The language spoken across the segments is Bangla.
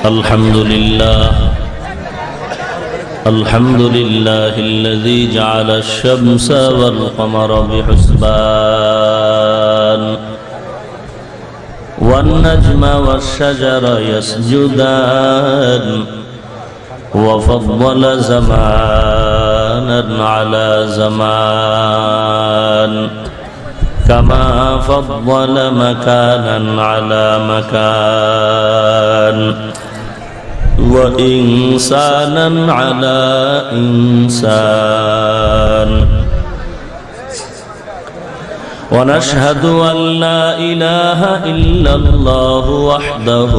الحمد لله الذي جعل الشمس والقمر بحسبان والنجم والشجر يسجدان وفضل زمانا على زمان كما فضل مكانا على مكان وإنسانا على إنسان ونشهد أن لا إله إلا الله وحده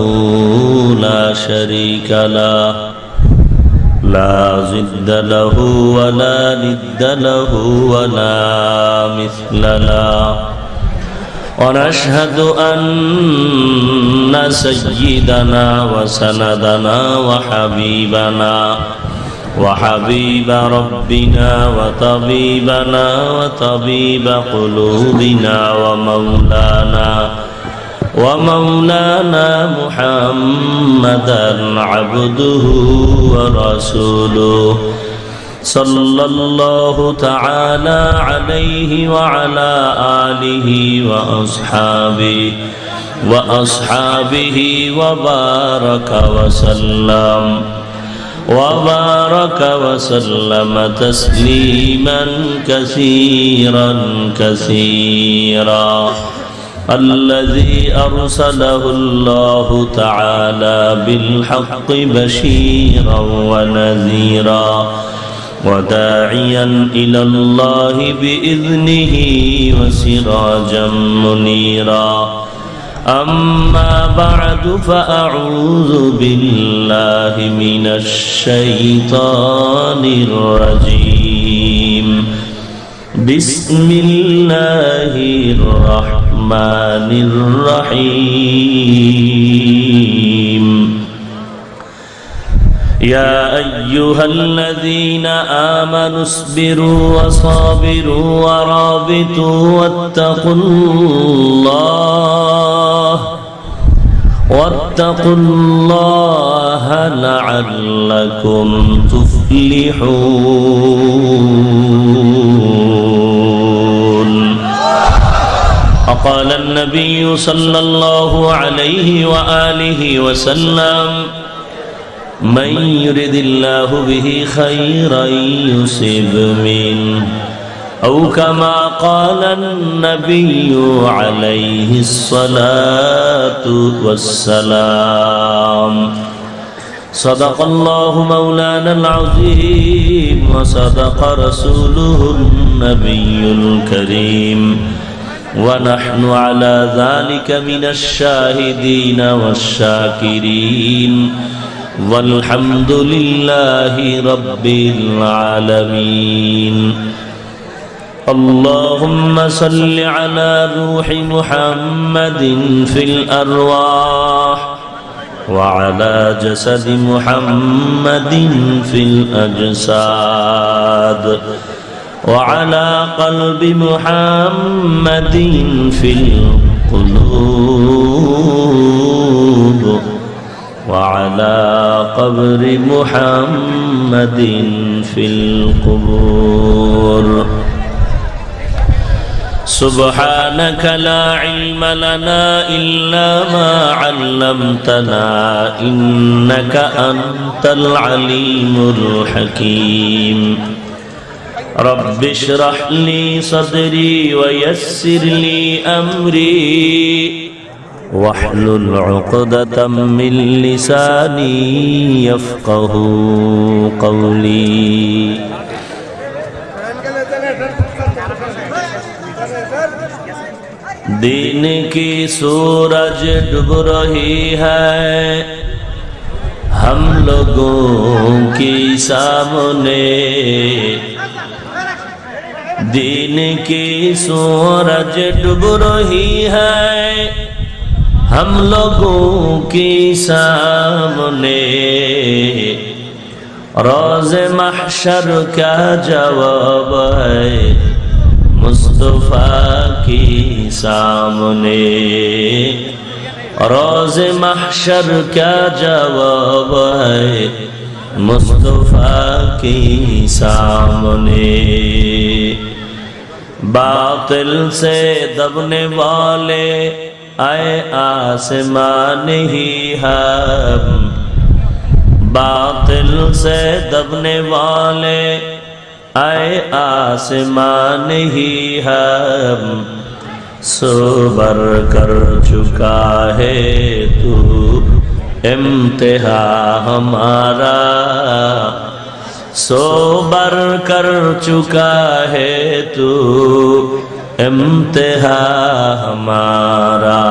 لا شريك له لا ضد له ولا ند له ولا مثل له ونشهد أن سيدنا وسندنا وحبيب ربنا وطبيب قلوبنا ومولانا محمدا عبده ورسوله صلى الله تعالى عليه وعلى آله وأصحابه وبارك وسلم تسليما كثيرا الذي أرسله الله تعالى بالحق بشيرا ونذيرا وداعيا إلى الله بإذنه وسراجا منيرا أما بعد فأعوذ بالله من الشيطان الرجيم بسم الله الرحمن الرحيم يا أيها الذين آمنوا اصبروا وصابروا ورابطوا واتقوا الله لعلكم تفلحون. وقال النبي صلى الله عليه وآله وسلم من يرد الله به خيرا يصب منه أو كما قال النبي عليه الصلاة والسلام. صدق الله مولانا العظيم وصدق رسوله النبي الكريم ونحن على ذلك من الشاهدين والشاكرين والحمد لله رب العالمين. اللهم صل على روح محمد في الأرواح وعلى جسد محمد في الأجساد وعلى قلب محمد في القلوب وعلى قبر محمد في القبور. سبحانك لا علم لنا إلا ما علمتنا إنك أنت العليم الحكيم. رب اشرح لي صدري ويسر لي أمري واحلل عقدة من لساني يفقه قولي. दिन की सूरज डूब रही है हम लोगों की सामने. दिन की सूरज डूब रही है हम लोगों की सामने. रोज़े महशर का जवाब है मुस्तफा की सामने. रोज महशर क्या जवाब है मुस्तफा की सामने। बातिल से दबने वाले आए आसमान ही हम, बातिल से दबने वाले आए आसमान ही हम। सोबर कर चुका है तू इम्तिहा हमारा, सोबर कर चुका है तू इम्तिहा हमारा।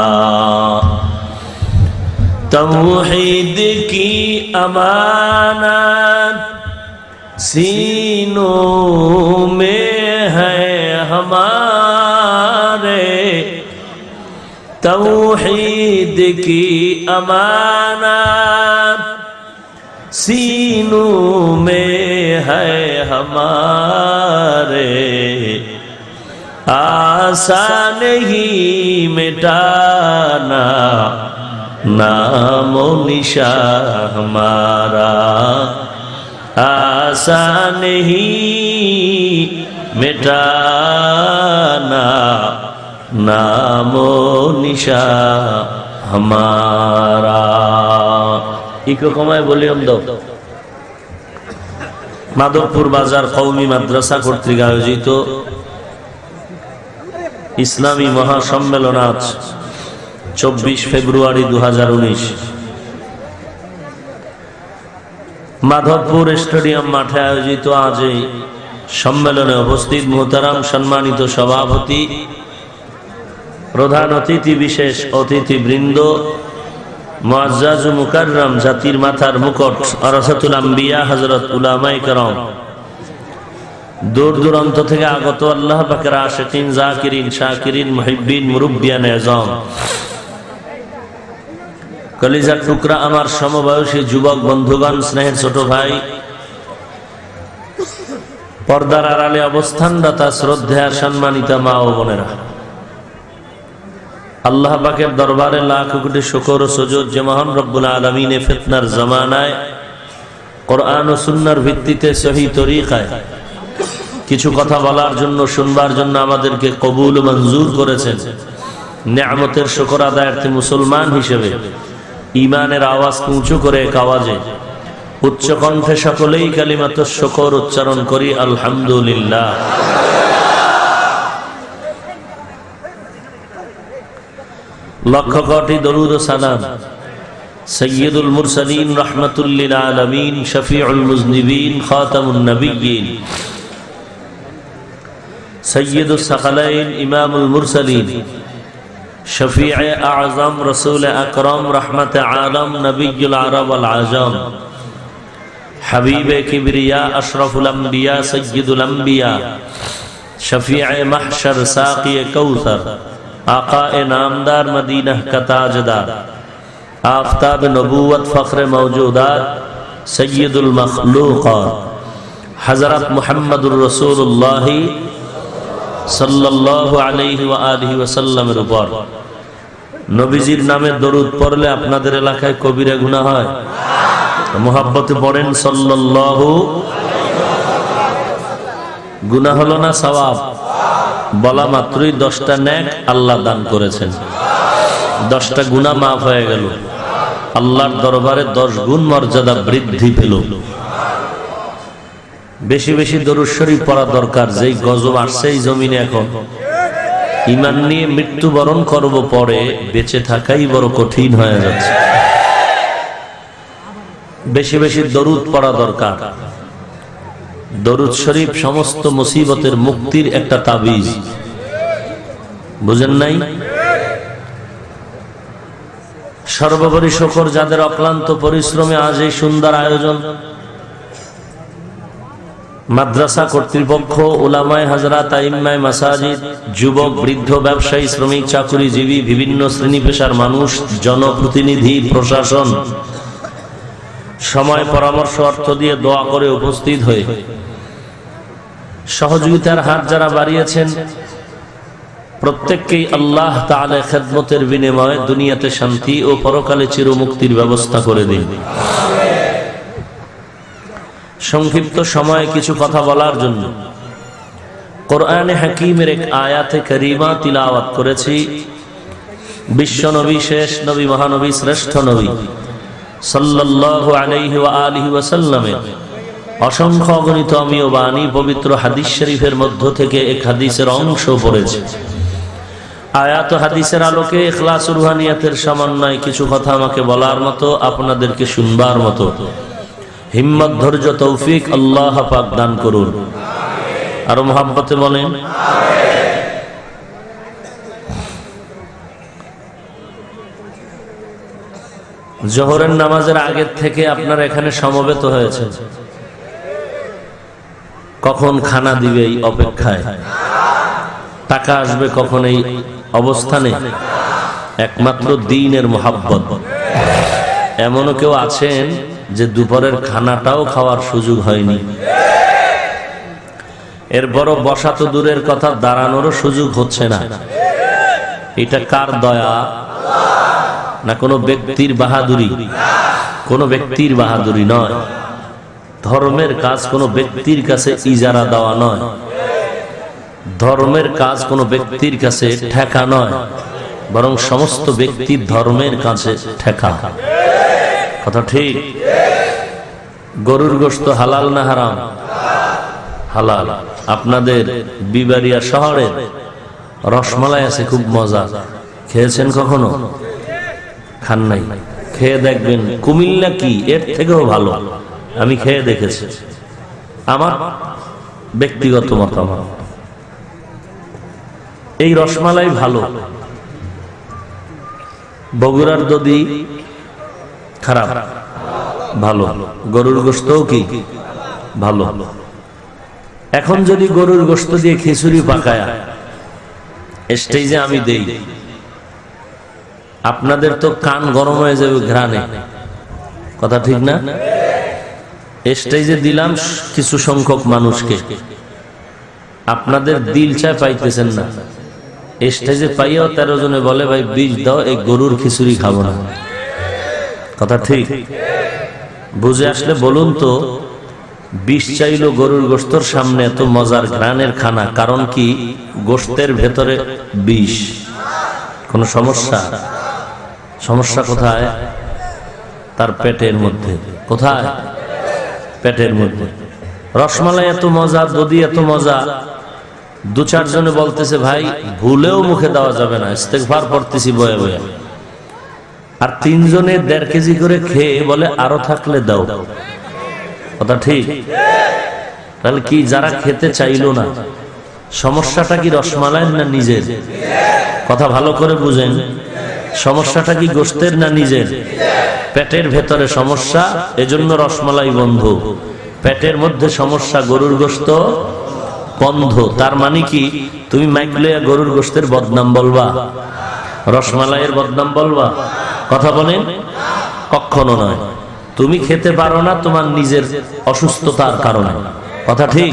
तौहीद की अमानत सीनों में है हमारे, तौहीद की अमानत सीनों में है हमारे। आसान ही मिटाना नामो निशा हमारा, आसान ही मिटाना नामो निशा हमारा। इको कमाय वॉल्यूम दो। माधवपुर बाजार कौमी माद्रासा কর্তৃক আয়োজিত ইসলামী মহাসম্মেলন আজ 24 ফেব্রুয়ারি 2019 মাধবপুর স্টেডিয়াম মাঠে আয়োজিত আজ এই সম্মেলনে উপস্থিত মোহতারাম সম্মানিত সভাপতি, প্রধান অতিথি, বিশেষ অতিথিবৃন্দ, মুআজ্জাজ ও মুকাররম, জাতির মাথার মুকুট ওয়ারাসাতুল আম্বিয়া হযরত উলামায়ে কেরাম, দূর দূরান্ত থেকে আগত আল্লাহ পাকের আশিকিন, জাকিরিন, শাকিরিন, মুহিব্বিন, মুরব্বিয়ান আযম, কলিজার টুকরা আমার সমবয়সী যুবক বন্ধুগণ, স্নেহের ছোট ভাই, পর্দার আড়ালে অবস্থানরতা শ্রদ্ধেয়া সম্মানিতা মা ও বোনেরা, আল্লাহ পাকের দরবারে লাখ কোটি শুকর ও সুজুদ যে মহান রব্বুল আলামিন ফিতনার জামানায় কোরআন ও সুন্নাহর ভিত্তিতে সহি তরিকায় কিছু কথা বলার জন্য, শুনবার জন্য আমাদেরকে কবুল ও মঞ্জুর করেছেন। নিয়ামতের শুকর আদায়ার্থে মুসলমান হিসেবে ঈমানের আওয়াজ উঁচু করে এক আওয়াজে উচ্চ কণ্ঠে সকলেই কালিমাতুশ শুকর উচ্চারণ করি, আলহামদুলিল্লাহ। লক্ষ কোটি দরুদ ও সালাম সৈয়দুল মুরসালিন, রাহমাতুল লিল আলামিন, শফিউল মুজনিবিন, খাতামুন নবিয়্যিন, সৈয়দুস সাকালাইন, ইমামুল মুরসালিন, শফিয়ে আযম, রাসূল আকরাম, রাহমাতে আলম, নবিয়ুল আরব ওয়াল আজম, হাবিবে কিবরিয়া, আশরাফুল আম্বিয়া, সৈয়দুল আম্বিয়া, শফিয়ে মাহশর, সাকিয়ে কৌসর, आका नामदार मदीना का ताजदार, आफताब नबूवत, फ़ख्र मौजूदात, सय्यदुल मखलूक़ात, हज़रत मुहम्मदुर रसूलुल्लाह सल्लल्लाहु अलैहि व आलिहि वसल्लमेर উপর নবীজির নামে দরুদ পড়লে আপনাদের এলাকায় কবিরা গুনাহ হয়? মুহাব্বতে পড়েন সাল্লাল্লাহু, গুনাহ হলো না সওয়াব? বলা মাত্রই 10টা নেক আল্লাহ দান করেছেন, 10টা গুনাহ মাফ হয়ে গেল, আল্লাহর দরবারে 10 গুণ মর্যাদা বৃদ্ধি পেল। বেশি বেশি দরুদ শরীফ পড়া দরকার। যেই গজব আসছে এই জমিনে, এখন ঈমান নিয়ে মৃত্যুবরণ করব, পরে বেঁচে থাকাই বড় কঠিন হয়ে যাচ্ছে। বেশি বেশি দরুদ পড়া দরকার। দরুদ শরীফ সমস্ত মুসিবতের মুক্তির একটা তাবিজ, বুঝেন নাই? সর্বোপরি শুকর যাদের অক্লান্ত পরিশ্রমে আজ এই সুন্দর আয়োজন। মাদ্রাসা কর্তৃপক্ষ, উলামায়ে হাজরাত, আইম্মায়ে মাসাজিদ, যুবক, বৃদ্ধ, ব্যবসায়ী, শ্রমিক, চাকুরিজীবী, বিভিন্ন শ্রেণী পেশার মানুষ, জনপ্রতিনিধি, প্রশাসন, সময়, পরামর্শ, অর্থ দিয়ে দোয়া করে উপস্থিত হয়ে সহযোগিতার হাত যারা বাড়িয়েছেন, প্রত্যেককেই আল্লাহ তাআলা খেদমতের বিনিময়ে দুনিয়াতে শান্তি ও পরকালে চিরমুক্তির ব্যবস্থা করে দিন। সংক্ষিপ্ত সময়ে কিছু কথা বলার জন্য কোরআনে হাকিমের এক আয়াতে কারিমা তিলাওয়াত করেছি। বিশ্ব নবী, শেষ নবী, মহানবী, শ্রেষ্ঠ নবী সাল্লাল্লাহু আলাইহি ওয়া আলিহি ওয়াসাল্লামের অসংখ্য অগণিত অমীয় বাণী পবিত্র হাদিস শরীফের মধ্য থেকে এক হাদিসের অংশ পড়েছে। আয়াত হাদিসের আলোকে ইখলাস ও রুহানিয়াতের সমন্বয়ে কিছু কথা আমাকে বলার মতো, আপনাদেরকে শুনবার মতো হিম্মত, ধৈর্য, তৌফিক আল্লাহ পাক দান করুন। আরো মহাব্বতে বলেন জোহরের নামাজের আগের থেকে আপনারা এখানে সমবেত হয়েছে। কখন খানা দিবে এই অপেক্ষায়, টাকা আসবে কখন এই অবস্থানে, একমাত্র দ্বীনের মুহাব্বত। এমনও কেউ আছেন যে দুপুরের খানাটাও খাওয়ার সুযোগ হয়নি, এরপরও বসা তো দূরের কথা, দাঁড়ানোরও সুযোগ হচ্ছে না। এটা কার দয়া? না কোনো ব্যক্তির বাহাদুরি? কোনো ব্যক্তির বাহাদুরি নয়। ধর্মের কাজ কোনো ব্যক্তির কাছে ইজারা দেওয়া নয়, ধর্মের কাজ কোনো ব্যক্তির কাছে ঠেকা নয়, বরং সমস্ত ব্যক্তির ধর্মের কাছে ঠেকা। কথা ঠিক? গরুর গোশত হালাল না হারাম? হালাল। আপনাদের বিবাড়িয়া শহরে রসমালাই আছে, খুব মজা। খেয়েছেন কখনো? খান নাই? খেয়ে দেখবেন। কুমিল্লা কি এর থেকেও ভালো, আমি খেয়ে দেখেছি। আমার ব্যক্তিগত মতামত, এই রসমালাই ভালো। বগুড়ার দধি খারাপ? ভালো। গরুর গোশতও কি ভালো? এখন যদি গরুর গোশত দিয়ে খিচুড়ি পাকায়া স্টেজে আমি দেই, আপনাদের তো কান গরম হয়ে যাবে ঘ্রাণে। কথা ঠিক না? স্টেজে দিলাম কিছু সংখ্যক মানুষকে, আপনাদের দিল চায়, পাইতেছেন না। স্টেজে পাইয়াও 13 জনে বলে ভাই বিষ দাও, এই গরুর খিচুড়ি খাবো না। কথা ঠিক? বুঝে আসলে বলুন তো, বিষ চাইলো গরুর গোশতের সামনে এত মজার ঘ্রাণের খানা, কারণ কি? গোশতের ভেতরে বিষ। কোন সমস্যা? সমস্যা কোথায়? তার পেটের মধ্যে। কোথায়? পেটের মধ্যে। রসমালাই এত মজা, দধি এত মজা, 2-4 জনে বলতেছে ভাই ভুলেও মুখে দেওয়া যাবে না, ইস্তেগফার পড়তেছি বয়ে বয়ে। আর 3 জনে 1.5 কেজি করে খেয়ে বলে আরো থাকলে দাও। কথা ঠিক? তাহলে কি যারা খেতে চাইলো না, সমস্যাটা কি রসমালাই না নিজের? কথা ভালো করে বুঝেন। সমস্যাটা কি গোশতের না নিজের? পেটের ভেতরে সমস্যা, এজন্য রসমালাই বন্ধ। পেটের মধ্যে সমস্যা, গরুর গোশত বন্ধ। তার মানে কি তুমি মাইক লইয়া গরুর গোশতের বদনাম বলবা, রসমালাইয়ের বদনাম বলবা? কথা বলেন। কখনো নয়। তুমি খেতে পারো না তোমার নিজের অসুস্থতার কারণে। কথা ঠিক?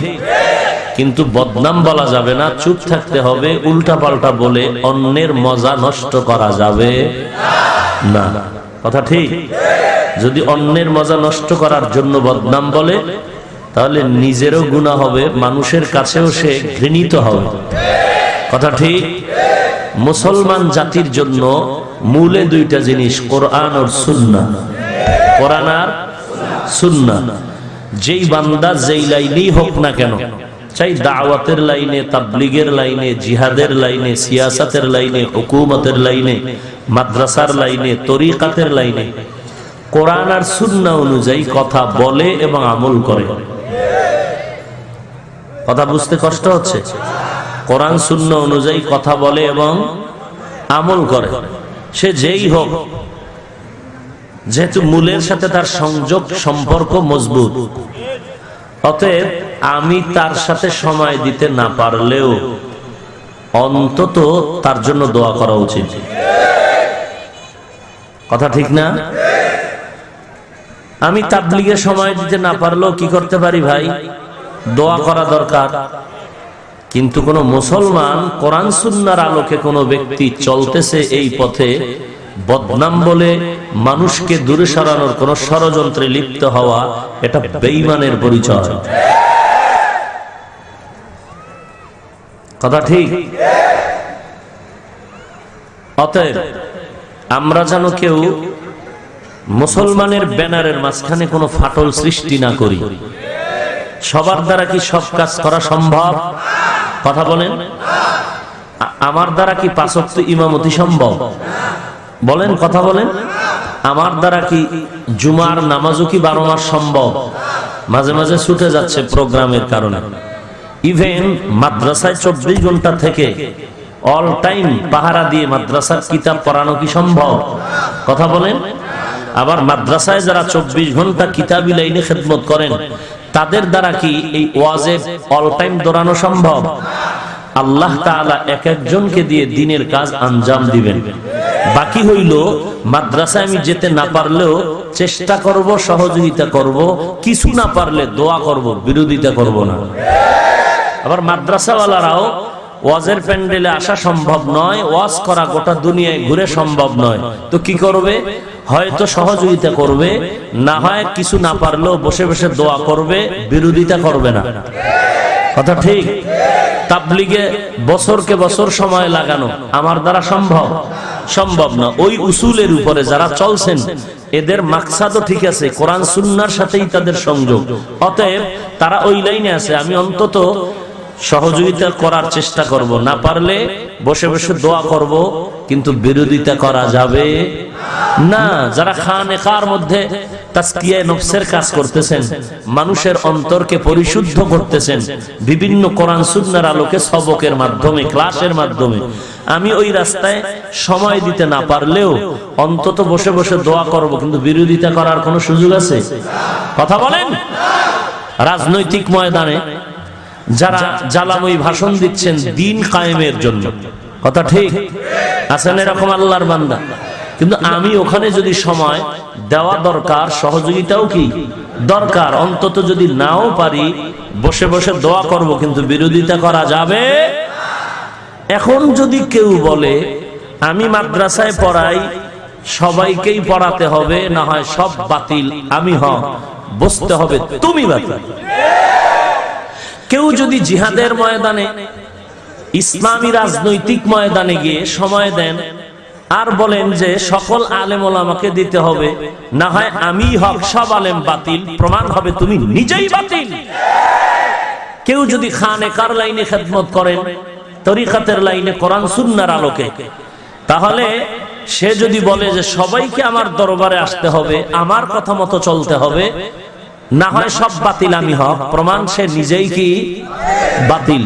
কিন্তু বদনাম বলা যাবে না, চুপ থাকতে হবে। উল্টা পাল্টা বলে অন্যের মজা নষ্ট করা যাবে না। কথা ঠিক? যদি অন্যের মজা নষ্ট করার জন্য বদনাম বলে, তাহলে নিজেরও গুনাহ হবে, মানুষের কাছেও সে ঘৃণিত হবে। কথা ঠিক? মুসলমান জাতির জন্য মূলে 2টা জিনিস, কোরআন আর সুন্নাহ। কোরআন আর সুন্নাহ। যেই বান্দা যেই লাইনেই হোক না কেন, চাই দাওয়াতের লাইনে, তাবলীগের লাইনে, জিহাদের লাইনে, সিয়াসতের লাইনে, হুকুমতের লাইনে, মাদ্রাসার লাইনে, তরিকাতের লাইনে, কোরআন আর সুন্নাহ অনুযায়ী কথা বলে এবং আমল করে। কথা বুঝতে কষ্ট হচ্ছে? কোরআন সুন্নাহ অনুযায়ী কথা বলে এবং আমল করে, সে যেই হোক, যেহেতু মূলের সাথে তার সংযোগ, সম্পর্ক মজবুত। অতএব আমি তার সাথে সময় দিতে না পারলেও অন্তত তার জন্য দোয়া করা উচিত। কথা ঠিক না? আমি তাবলীগে সময় দিতে না পারলেও কি করতে পারি ভাই? দোয়া করা দরকার। কিন্তু কোন মুসলমান কোরআন সুন্নাহর আলোকে কোন ব্যক্তি চলতেছে এই পথে, বদনাম বলে মানুষকে দূরে সরানোর কোন ষড়যন্ত্রে লিপ্ত হওয়া, এটা বেঈমানের পরিচয়। কথা ঠিক? অতএব আমরা যেন কেউ মুসলমানের ব্যানারের মাঝখানে কোনো ফাটল সৃষ্টি না করি। সবার দ্বারা কি সব কাজ করা সম্ভব? কথা বলেন। আমার দ্বারা কি ৫ ওয়াক্ত ইমামতি সম্ভব? বলেন, কথা বলেন। আমার দ্বারা কি জুমার নামাজও কি 12 মাস সম্ভব? মাঝে মাঝে ছুটে যাচ্ছে প্রোগ্রামের কারণে। ইভেন মাদ্রাসায় 24 ঘন্টা থেকে অল টাইম পাহারা দিয়ে মাদ্রাসার কিতাব পড়ানো কি সম্ভব? কথা বলেন। আবার মাদ্রাসায় যারা 24 ঘন্টা কিতাবি লাইনে খেদমত করেন, তাদের দ্বারা কি এই ওয়াজে অল টাইম দৌড়ানো সম্ভব? আল্লাহ তাআলা এক একজনকে দিয়ে দিনের কাজ আঞ্জাম দিবেন। বাকি হইল মাদ্রাসায় আমি যেতে না পারলেও চেষ্টা করব, সহযোগিতা করব, কিছু না পারলে দোয়া করব, বিরোধিতা করব না। আবার মাদ্রাসাওয়ালারাও ওয়াজের প্যান্ডেলে আসা সম্ভব নয়, ওয়াজ করা গোটা দুনিয়ায় ঘুরে সম্ভব নয়, তো কি করবে? হয়তো সহযোগিতা করবে, না হয় কিছু না পারলেও বসে বসে দোয়া করবে, বিরোধিতা করবে না। কথা ঠিক? তাবলীগে বছরকে বছর সময় লাগানো আমার দ্বারা সম্ভব? সম্ভব না। ওই উসুলের উপরে যারা চলছেন, এদের মাকসাদও ঠিক আছে, কোরআন সুন্নাহর সাথেই তাদের সংযোগ। অতএব তারা ওই লাইনে আছে। আমি অন্তত সহযোগিতা করার চেষ্টা করব, না পারলে বসে বসে দোয়া করব, কিন্তু বিরোধিতা করা যাবে না। যারা খানেকার মধ্যে তাজকিয়ায়ে নফসের কাজ করতেছেন, মানুষের অন্তরকে পরিশুদ্ধ করতেছেন বিভিন্ন কোরআন সুন্নাহর আলোকে, সবকের মাধ্যমে, ক্লাসের মাধ্যমে, আমি ওই রাস্তায় সময় দিতে না পারলেও অন্তত বসে বসে দোয়া করব, কিন্তু বিরোধিতা করার কোনো সুযোগ আছে? কথা বলেন। রাজনৈতিক ময়দানে যারা জ্বালাময়ী ভাষণ দিচ্ছেন দিন কায়েমের জন্য, কথা ঠিক? আছেন এরকম আল্লাহর বান্দা, কিন্তু আমি ওখানে যদি সময় দেওয়া দরকার, সহযোগিতাও কি দরকার, অন্তত যদি নাও পারি বসে বসে দোয়া করব, কিন্তু বিরোধিতা করা যাবে। এখন যদি কেউ বলে আমি মাদ্রাসায় পড়াই, সবাইকেই পড়াতে হবে, না হয় সব বাতিল, আমি বসতে হবে, তুমি বাতিল। কেউ যদি জিহাদের ময়দানে, ইসলামী রাজনৈতিক ময়দানে গিয়ে সময় দেন আর বলেন যে সকল আলেম ওলামাকে দিতে হবে, না হয় আমি হক, সব আলেম বাতিল, প্রমাণ হবে তুমি নিজেই বাতিল। কেউ যদি খানেকার লাইনে খেদমত করেন, তরিকাতের লাইনে কোরআন সুন্নাহর আলোকে, তাহলে সে যদি বলে যে সবাইকে আমার দরবারে আসতে হবে, আমার কথা মতো চলতে হবে, না হয় সব বাতিল, আমি হক, প্রমাণ সে নিজেই কি বাতিল।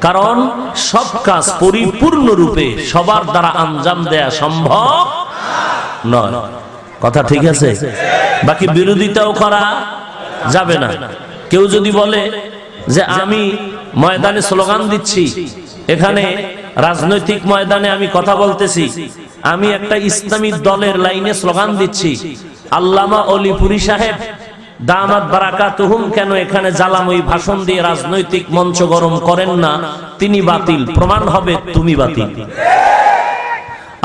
কারণ সব কাজ পরিপূর্ণ রূপে সবার দ্বারা আঞ্জাম দেয়া সম্ভব নয়। কথা ঠিক আছে? বাকি বিরোধিতাও করা যাবে না। কেউ যদি বলে যে আমি ময়দানে স্লোগান দিচ্ছি, এখানে রাজনৈতিক ময়দানে আমি কথা বলতেছি, আমি একটা ইসলামী দলের লাইনে স্লোগান দিচ্ছি, আল্লামা অলিপুরি সাহেব দামাত বারাকাতুহুম কেন এখানে জ্বালাময়ী ভাষণ দিয়ে রাজনৈতিক মঞ্চ গরম করেন না, তিনি বাতিল, প্রমাণ হবে তুমি বাতিল।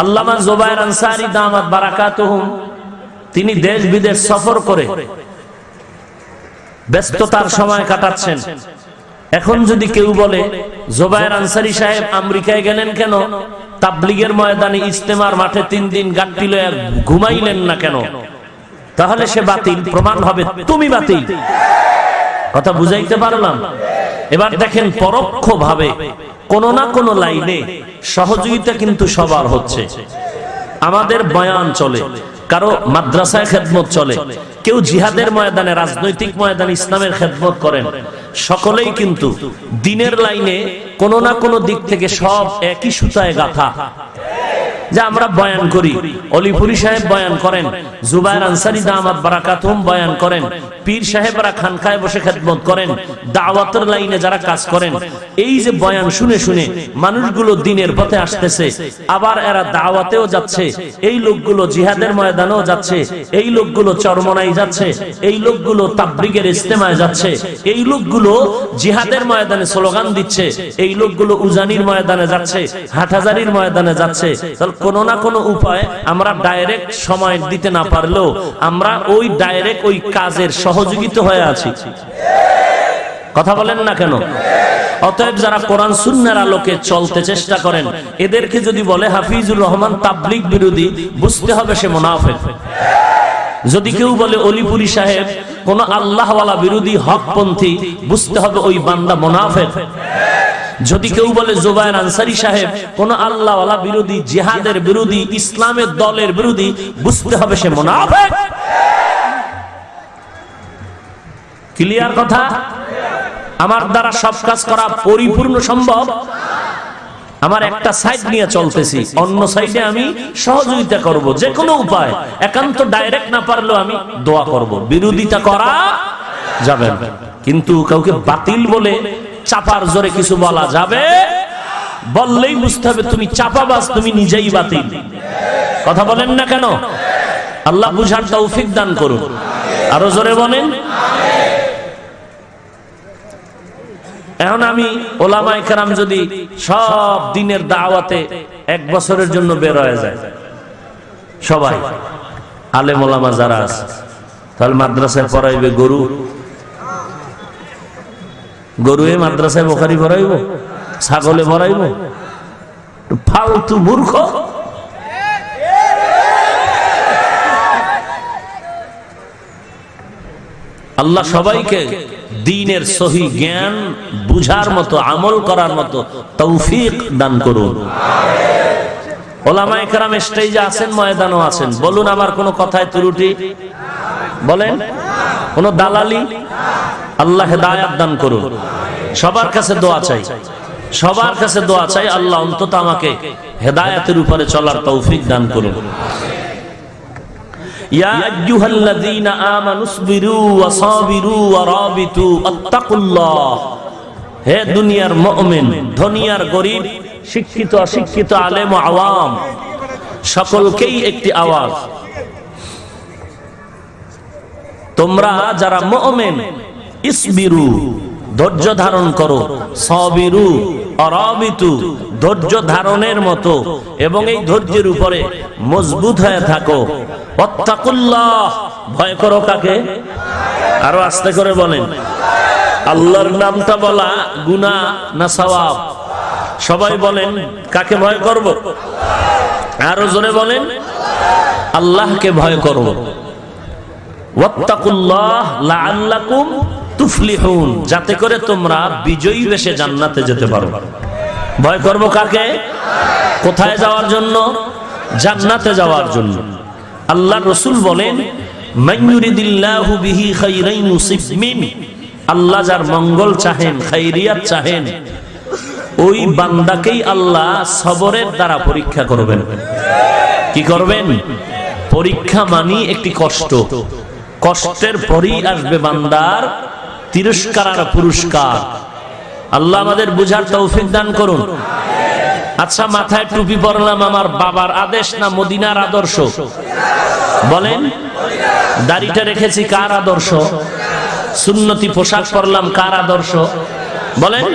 আল্লামা জুবায়ের আনসারী দামাত বারাকাতুহুম, তিনি দেশ বিদেশ সফর করে ব্যস্ততার সময় কাটাচ্ছেন। এখন যদি কেউ বলে জুবায়ের আনসারী সাহেব আমেরিকায় গেলেন কেন, তাবলীগের ময়দানে ইজতেমার মাঠে 3 দিন গাঁটটি লয়ে ঘুমাইলেন না কেন, তাহলে সে বাতিল, প্রমাণ হবে তুমি বাতিল। কথা বুঝাইতে পারলাম? এবার দেখেন, পরোক্ষভাবে কোন না কোন লাইনে সহযোগিতা কিন্তু সবার হচ্ছে। আমাদের বয়ান চলে, কারো মাদ্রাসায় খেদমত চলে, কেউ জিহাদের ময়দানে, রাজনৈতিক ময়দানে ইসলামের খেদমত করেন, সকলেই কিন্তু দিনের লাইনে কোন না কোন দিক থেকে সব একই সুতায় গাঁথা। যে আমরা বয়ান করি, অলিপুরি সাহেব বয়ান করেন, জুবায়ের আনসারী দামাত বারাকাতুহুম বয়ান করেন, পীর সাহেবরা খানকায় বসে খেদমত করেন, দাওয়াতের লাইনে যারা কাজ করেন, এই যে বয়ান শুনে শুনে মানুষগুলো দিনের পথে আসতেছে, আবার এরা দাওয়াতেও যাচ্ছে, এই লোকগুলো জিহাদের ময়দানেও যাচ্ছে, এই লোকগুলো চরমনাই যাচ্ছে, এই লোকগুলো তাবলীগের ইজতেমায় যাচ্ছে, এই লোকগুলো জিহাদের ময়দানে স্লোগান দিচ্ছে, এই লোকগুলো উজানির ময়দানে যাচ্ছে, হাটহাজারির ময়দানে যাচ্ছে। তাহলে কোনো না কোনো উপায় আমরা ডাইরেক্ট সময় দিতে না পারলেও আমরা ওই ডাইরেক্ট ওই কাজের সহযোগিতা হয়ে আছি। কথা বলেন না কেন? অতএব যারা কোরআন সুন্নাহর আলোকে চলতে চেষ্টা করেন, এদেরকে যদি বলে হাফিজুর রহমান তাবলীগ বিরোধী, বুঝতে হবে সে মুনাফিক। যদি কেউ বলে অলিপুরি সাহেব কোন আল্লাহওয়ালা বিরোধী হকপন্থী, বুঝতে হবে ওই বান্দা মুনাফিক। যদি কেউ বলে জুবায়ের আনসারী সাহেব কোন আল্লাহওয়ালা বিরোধী, জিহাদের বিরোধী, ইসলামের দলের বিরোধী, বুঝতে হবে সে মুনাফিক। ক্লিয়ার কথা? আমার দ্বারা সব কাজ করা পরিপূর্ণ সম্ভব। আমার একটা সাইড নিয়ে চলতেছি, অন্য সাইডে আমি সহযোগিতা করব যে কোনো উপায়। একান্ত ডাইরেক্ট না পারলেও আমি দোয়া করব। বিরোধিতা করা যাবে না, কিন্তু কাউকে বাতিল বলে চাপার জোরে কিছু বলা যাবে। বললেই বুঝতে হবে তুমি চাপাবাজ, তুমি নিজেই বাতিল। কথা বলেন না কেন? আল্লাহ বুঝার তৌফিক দান করুন। আরো জোরে বলেন। এখন আমি ওলামায়ে কেরাম যদি সব দিনের দাওয়াতে এক বছরের জন্য বের হয়ে যায়, সবাই আলেম ওলামা যারা আছে, তাহলে মাদ্রাসায় পড়াইবে গরু, গরুয়ে মাদ্রাসায় বোখারি পড়াইব, ছাগলে পড়াইব? ফালতু মূর্খ। আল্লাহ সবাইকে দ্বীনের সহি জ্ঞান বুঝার মতো, আমল করার মতো তৌফিক দান করুন। ওলামায়ে কেরাম স্টেজে আছেন, ময়দানও আছেন। বলুন আমার কোনো কথায় ত্রুটি? বলেন। কোন দালালি? আল্লাহ হেদায়েত দান করুন। সবার কাছে দোয়া চাই, সবার কাছে দোয়া চাই, আল্লাহ অন্তত আমাকে হেদায়েতের উপরে চলার তৌফিক দান করুন। ইয়া আইয়ুহাল্লাযীনা আমানুসবিরু ওয়া সাবিরু ওয়া রাবিতু আত্তাকুল্লাহ। হে দুনিয়ার মুমিন, ধনী আর গরীব, শিক্ষিত অশিক্ষিত, আলেম ও আওয়াম, সকলকেই একটি আওয়াজ, তোমরা যারা মুমিন, ইসবিরু ধৈর্য ধারণ করো, সাবিরু আরাবিতু ধৈর্য ধারণের মতো, এবং এই ধৈর্যের উপরে মজবুত হয়ে থাকো। ওয়াত্তাকুল্লাহ ভয় করো কাকে? আরো আস্তে করে বলেন। আল্লাহর নামটা বলা গুনাহ না সওয়াব? সবাই বলেন কাকে ভয় করব? আরো জোরে বলেন। আল্লাহকে ভয় করব। ওয়াত্তাকুল্লাহ লাআল্লাকুম তুফলিহুন, যাতে করে তোমরা বিজয়ী বেশে জান্নাতে যেতে পারো। ভয় করব কাকে? কোথায় যাওয়ার জন্য? জান্নাতে যাওয়ার জন্য। আল্লাহর রাসূল বলেন, মান ইউরিদিল্লাহু বিহি খাইরান ইউসিব মিন, আল্লাহ যার মঙ্গল চাহেন, খাইরিয়াত চাহেন, ওই বান্দাকেই আল্লাহ সবরের দ্বারা পরীক্ষা করবেন। কি করবেন? পরীক্ষা মানি একটি কষ্ট, কষ্টের পরই আসবে বান্দার তিরস্কার আর পুরস্কার। আল্লাহ আমাদের বুঝার তৌফিক দান করুন। আচ্ছা, মাথায় টুপি পরলাম আমার বাবার আদেশ না মদিনার আদর্শ? বলেন। দাড়িটা রেখেছি কার আদর্শ? সুন্নতি পোশাক পরলাম কার আদর্শ? বলেন।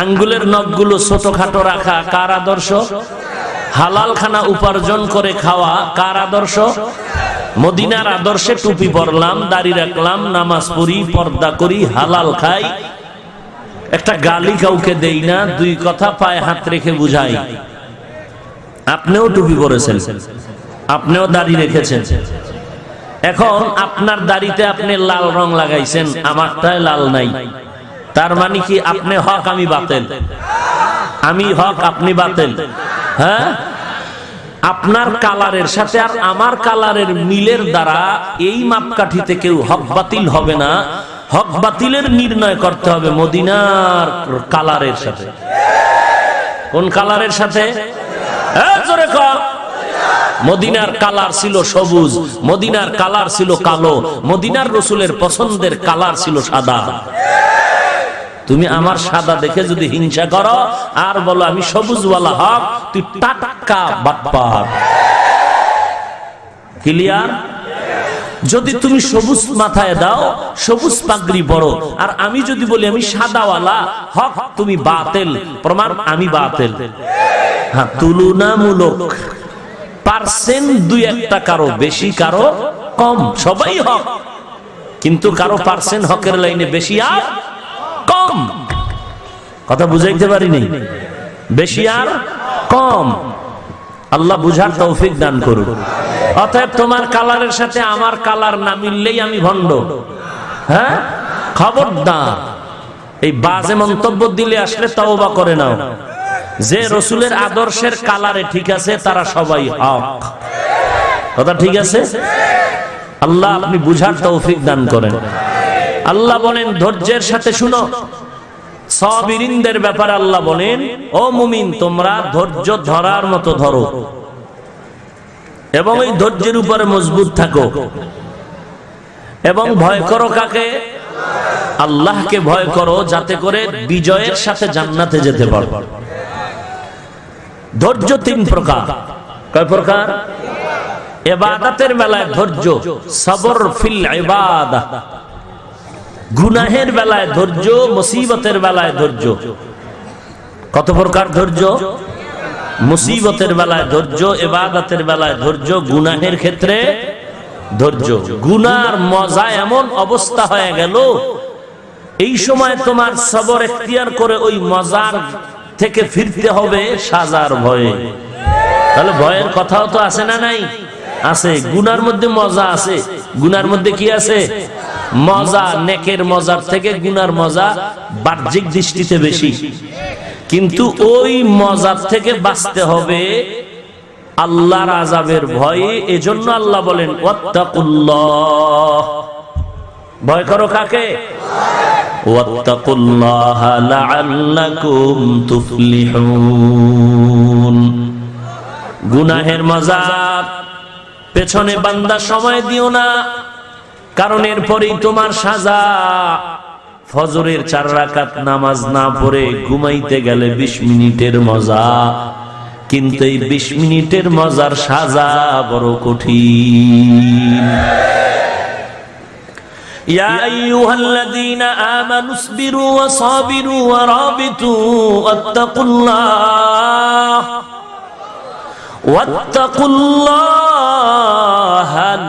আঙ্গুলের নখগুলো ছোটখাটো রাখা কার আদর্শ? হালাল খানা উপার্জন করে খাওয়া কার আদর্শ? মদিনার আদর্শে টুপি পরলাম, দাড়ি রাখলাম, নামাজ পড়ি, পর্দা করি, হালাল খাই, একটা গালি কাউকে দেই না, দুই কথা পায়ে হাত রেখে বুঝাই। আপনিও টুপি পরেছেন, আপনিও দাড়ি রেখেছেন, এখন আপনার দাড়িতে আপনি লাল রং লাগাইছেন, আমারটায় লাল নাই। তার মানে কি আপনি হক আমি বাতিল? আমি হক আপনি বাতিল? হ্যাঁ, আপনার কালারের সাথে আর আমার কালারের মিলের দ্বারা এই মাপকাঠিতে কেউ হক বাতিল হবে না। হক বাতিলের নির্ণয় করতে হবে মদিনার কালারের সাথে। কোন কালারের সাথে? জোরে কর। মদিনার কালার ছিল সবুজ, মদিনার কালার ছিল কালো, মদিনার রসুলের পছন্দের কালার ছিল সাদা। তুমি আমার সাদা দেখে যদি হিংসা করো আর বলো আমি সবুজওয়ালা হক, তুই টাটকা বাটপার। ক্লিয়ার? যদি তুমি সবুজ মাথায় দাও, সবুজ পাগড়ি পরো, আর আমি যদি বলি আমি সাদাওয়ালা হক, তুমি বাতিল, প্রমাণ আমি বাতিল। হ্যাঁ, তুলনামূলক পার্সেন্ট দুই একটা, কারো বেশি কারো কম, সবাই হক, কিন্তু কারো পার্সেন্ট হকের লাইনে বেশি আর কম। কথা বুঝাইতে পারিনি? বেশি আর কম। আল্লাহ বুঝার তৌফিক দান করুন। অতএব তোমার কালারের সাথে আমার কালার না মিললেই আমি ভণ্ড। হ্যাঁ, খবরদার। এই বাজে মন্তব্য দিলে আসলে তওবা করে নাও। যে রসুলের আদর্শের কালারে ঠিক আছে তারা সবাই হক। কথা ঠিক আছে? আল্লাহ আপনি বুঝার তৌফিক দান করেন। আল্লাহ বলেন ধৈর্যের সাথে শুনো, সাবিরিনদের ব্যাপারে আল্লাহ বলেন, ও মুমিন তোমরা ধৈর্য ধরার মতো ধরো এবং এই ধৈর্যের উপরে মজবুত থাকো, এবং ভয় করো কাকে? আল্লাহকে ভয় করো, যাতে করে বিজয়ের সাথে জান্নাতে যেতে পারো। ধৈর্য তিন প্রকার। কয় প্রকার? ইবাদতের বেলায় ধৈর্য, সবর ফিল ইবাদাহ। গুনাহের বেলায় ধৈর্য, মুসিবতের বেলায় ধৈর্য। কত প্রকার ধৈর্য? মুসিবতের বেলায় ধৈর্য, ইবাদতের বেলায় ধৈর্য, গুনাহের ক্ষেত্রে ধৈর্য। গুনার মজা এমন অবস্থা হয়ে গেল, এই সময় তোমার সবর এখতিয়ার করে ওই মজার থেকে ফিরতে হবে সাজার ভয়ে। তাহলে ভয়ের কথাও তো আছে না? নাই? আছে। গুনার মধ্যে মজা আছে। গুনার মধ্যে কি আছে? মজা। নেকের মজার থেকে গুনার মজা বাহ্যিক দৃষ্টিতে বেশি, কিন্তু ওই মজার থেকে বাঁচতে হবে আল্লাহর আযাবের ভয়ে। এজন্য আল্লাহ বলেন ওয়াত্তাকুল্লাহ, ভয় করো কাকে? ওয়াত্তাকুল্লাহ লাআল্লাকুম তুফলিহুন। গুনাহের মজা পেছনে বান্দা সময় দিও না, কারণ এরপরেই তোমার সাজা। ফজরের 4 রাকাত নামাজ না পড়ে ঘুমাইতে গেলে 20 মিনিটের মজা, কিন্তু এই 20 মিনিটের মজার সাজা বড় কঠিন। ইয়া আইয়ুহাল্লাযীনা আমানুসবিরু ওয়া সাবিরু ওয়া রাবিতু ওয়াত্তাকুল্লাহ ওয়াত্তাকুল্লাহা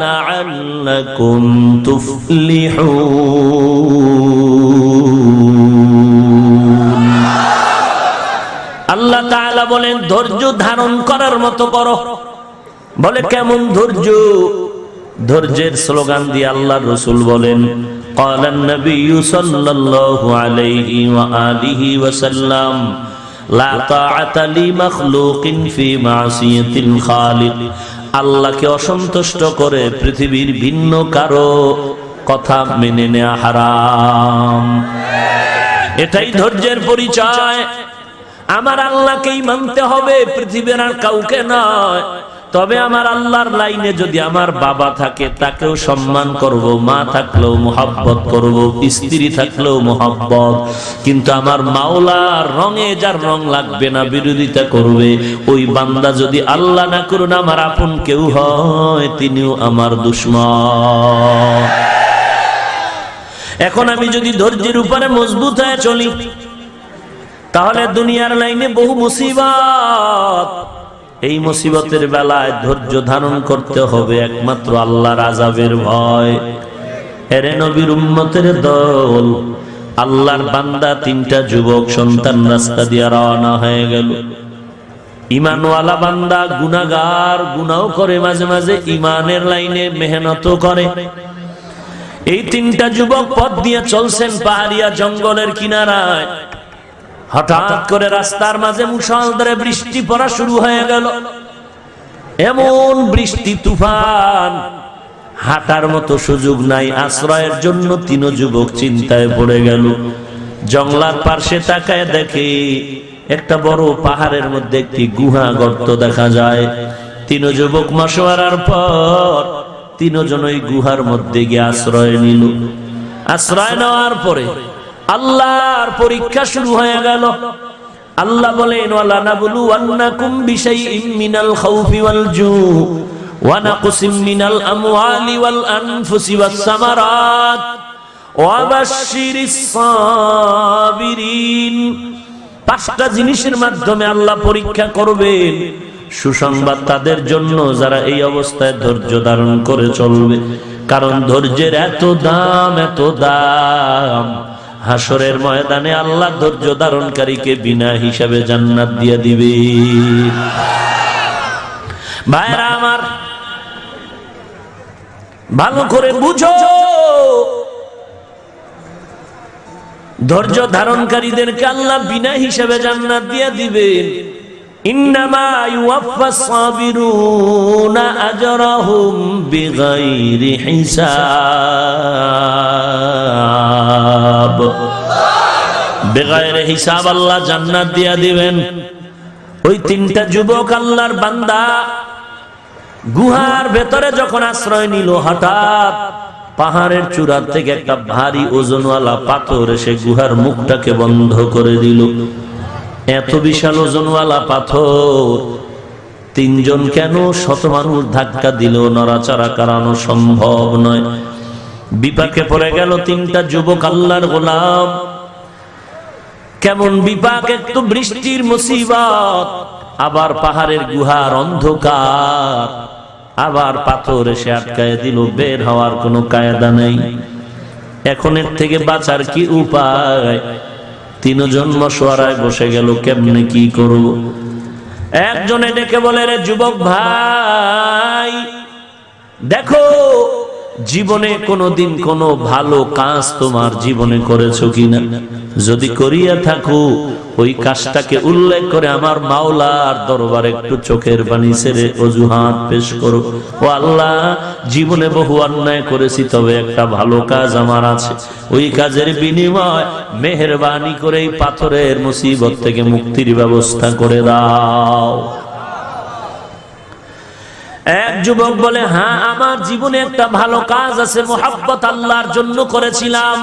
লাআল্লাকুম তুফলিহুন। আল্লাহ তাআলা বলেন ধৈর্য ধারণ করার মতো করো। বলে কেমন ধৈর্য? ধৈর্যের স্লোগান দিয়ে আল্লাহর রাসূল বলেন, ক্বালান নবিয়্যু সাল্লাল্লাহু আলাইহি ওয়া আলিহি ওয়া সাল্লাম, লা তাআতা লি মাখলুকিন ফি মাসিয়াতিল খালিক। আল্লাহকে অসন্তুষ্ট করে পৃথিবীর ভিন্ন কারো কথা মেনে নেওয়া হারাম। এটাই ধৈর্যের পরিচয়। আমার আল্লাহকেই মানতে হবে, পৃথিবীর আর কাউকে নয়। তবে আমার আল্লাহর লাইনে যদি আমার বাবা থাকে তাকেও সম্মান করব, মা থাকলেও মোহাব্বত করব, স্ত্রী থাকলেও মোহাব্বত। কিন্তু আমার মাওলার রঙে যার রং লাগবে না, বিরোধিতা করবে, ওই বান্দা যদি আল্লাহ না করুন আমার আপন কেউ হয়, তিনিও আমার দুশমন। এখন আমি যদি ধৈর্যের উপরে মজবুত হয়ে চলি, তাহলে দুনিয়ার লাইনে বহু মুসিবত। এই মুসিবতের বেলায় ধৈর্য ধারণ করতে হবে একমাত্র আল্লাহর আযাবের ভয়। এরে নবীর উম্মতের দল, আল্লাহর বান্দা 3টা যুবক সন্তান রাস্তা দিয়ে রওনা হয়ে গেল। ঈমানওয়ালা বান্দা, গুনাহগার, গুনাহ করে মাঝে মাঝে, ঈমানের লাইনে মেহনতও করে। এই 3টা যুবক পথ দিয়ে চলছেন পাহাড়িয়া জঙ্গলের কিনারায়। হঠাৎ করে রাস্তার মাঝে মুষলধারে বৃষ্টি পড়া শুরু হয়ে গেল। এমন বৃষ্টি, তুফান, হাঁটার মতো সুযোগ নাই। আশ্রয়ের জন্য 3 যুবক চিন্তায় পড়ে গেল। জঙ্গলার পাশে তাকায় দেখে একটা বড় পাহাড়ের মধ্যে একটি গুহা গর্ত দেখা যায়। তিন যুবক মাসওয়ারার পর তিনজন ওই গুহার মধ্যে গিয়ে আশ্রয় নিল। আশ্রয় নেওয়ার পরে আল্লাহর পরীক্ষা শুরু হয়ে গেল। আল্লাহ বলেন, ওয়ালা নাবলুওয়ান্নাকুম বিশাইইম মিনাল খাউফি ওয়াল জু ওয়া নাকসিম মিনাল আমওয়ালি ওয়াল আনফুসি ওয়াস সামারাত ওয়া বাশশিরিস সাবিরিন। পাঁচটা জিনিসের মাধ্যমে আল্লাহ পরীক্ষা করবেন। সুসংবাদ তাদের জন্য যারা এই অবস্থায় ধৈর্য ধারণ করে চলবে, কারণ ধৈর্যের এত দাম, এত দাম। হাসরের ময়দানে আল্লাহ ধৈর্য ধারণকারীকে বিনা হিসাবে জান্নাত দিয়ে দিবে। ভাইরা আমার, ভালো করে বুঝো, ধৈর্য ধারণকারীদেরকে আল্লাহ বিনা হিসাবে জান্নাত দিয়ে দিবেন। ইন্নামা ইউওয়াফাস সাবিরুনা আজরাহুম বিগাইরি হিসাব। বেগাইরে হিসাব আল্লাহ জান্নাত দিয়া দিবেন। ওই তিনটা যুবক আল্লাহর বান্দা গুহার ভেতরে যখন আশ্রয় নিল, হঠাৎ পাহাড়ের চূড়া থেকে একটা ভারী ওজনওয়ালা পাথর এসে গুহার মুখটাকে বন্ধ করে দিল। এত বিশাল ওজনওয়ালা পাথর তিনজন কেন, শত মানুষ ধাক্কা দিলেও নড়াচড়া করানো সম্ভব নয়। বিপাকে পড়ে গেল তিনটা যুবক আল্লাহর গোলাম। কেমন বিপাক! একটু বৃষ্টির মুসিবত, আবার পাহাড়ের গুহার অন্ধকার, আবার পাথর এসে আটকায় দিল। বের হওয়ার কোনো কায়দা নেই। এখন এর থেকে বাঁচার কি উপায়? তিনজন মশওয়ারায় বসে গেল, কেমনে কি করব। একজনে ডেকে বলে, রে যুবক ভাই, দেখো জীবনে কোনোদিন কোনো ভালো কাজ তোমার জীবনে করেছো কিনা? যদি করিয়া থাকো ওই কাজটাকে উল্লেখ করে আমার মাওলার দরবারে একটু চোখের পানি ছেড়ে অজুহাত পেশ করো। ও আল্লাহ, জীবনে বহু অন্যায় করেছি, তবে একটা ভালো কাজ আমার আছে, ওই কাজের বিনিময় মেহেরবানি করে এই পাথরের মুসিবত থেকে মুক্তির ব্যবস্থা করে দাও। এক যুবক বলে, হ্যাঁ, আমার জীবনে একটা ভালো কাজ আছে, মুহাব্বত আল্লাহর জন্য করেছিলাম।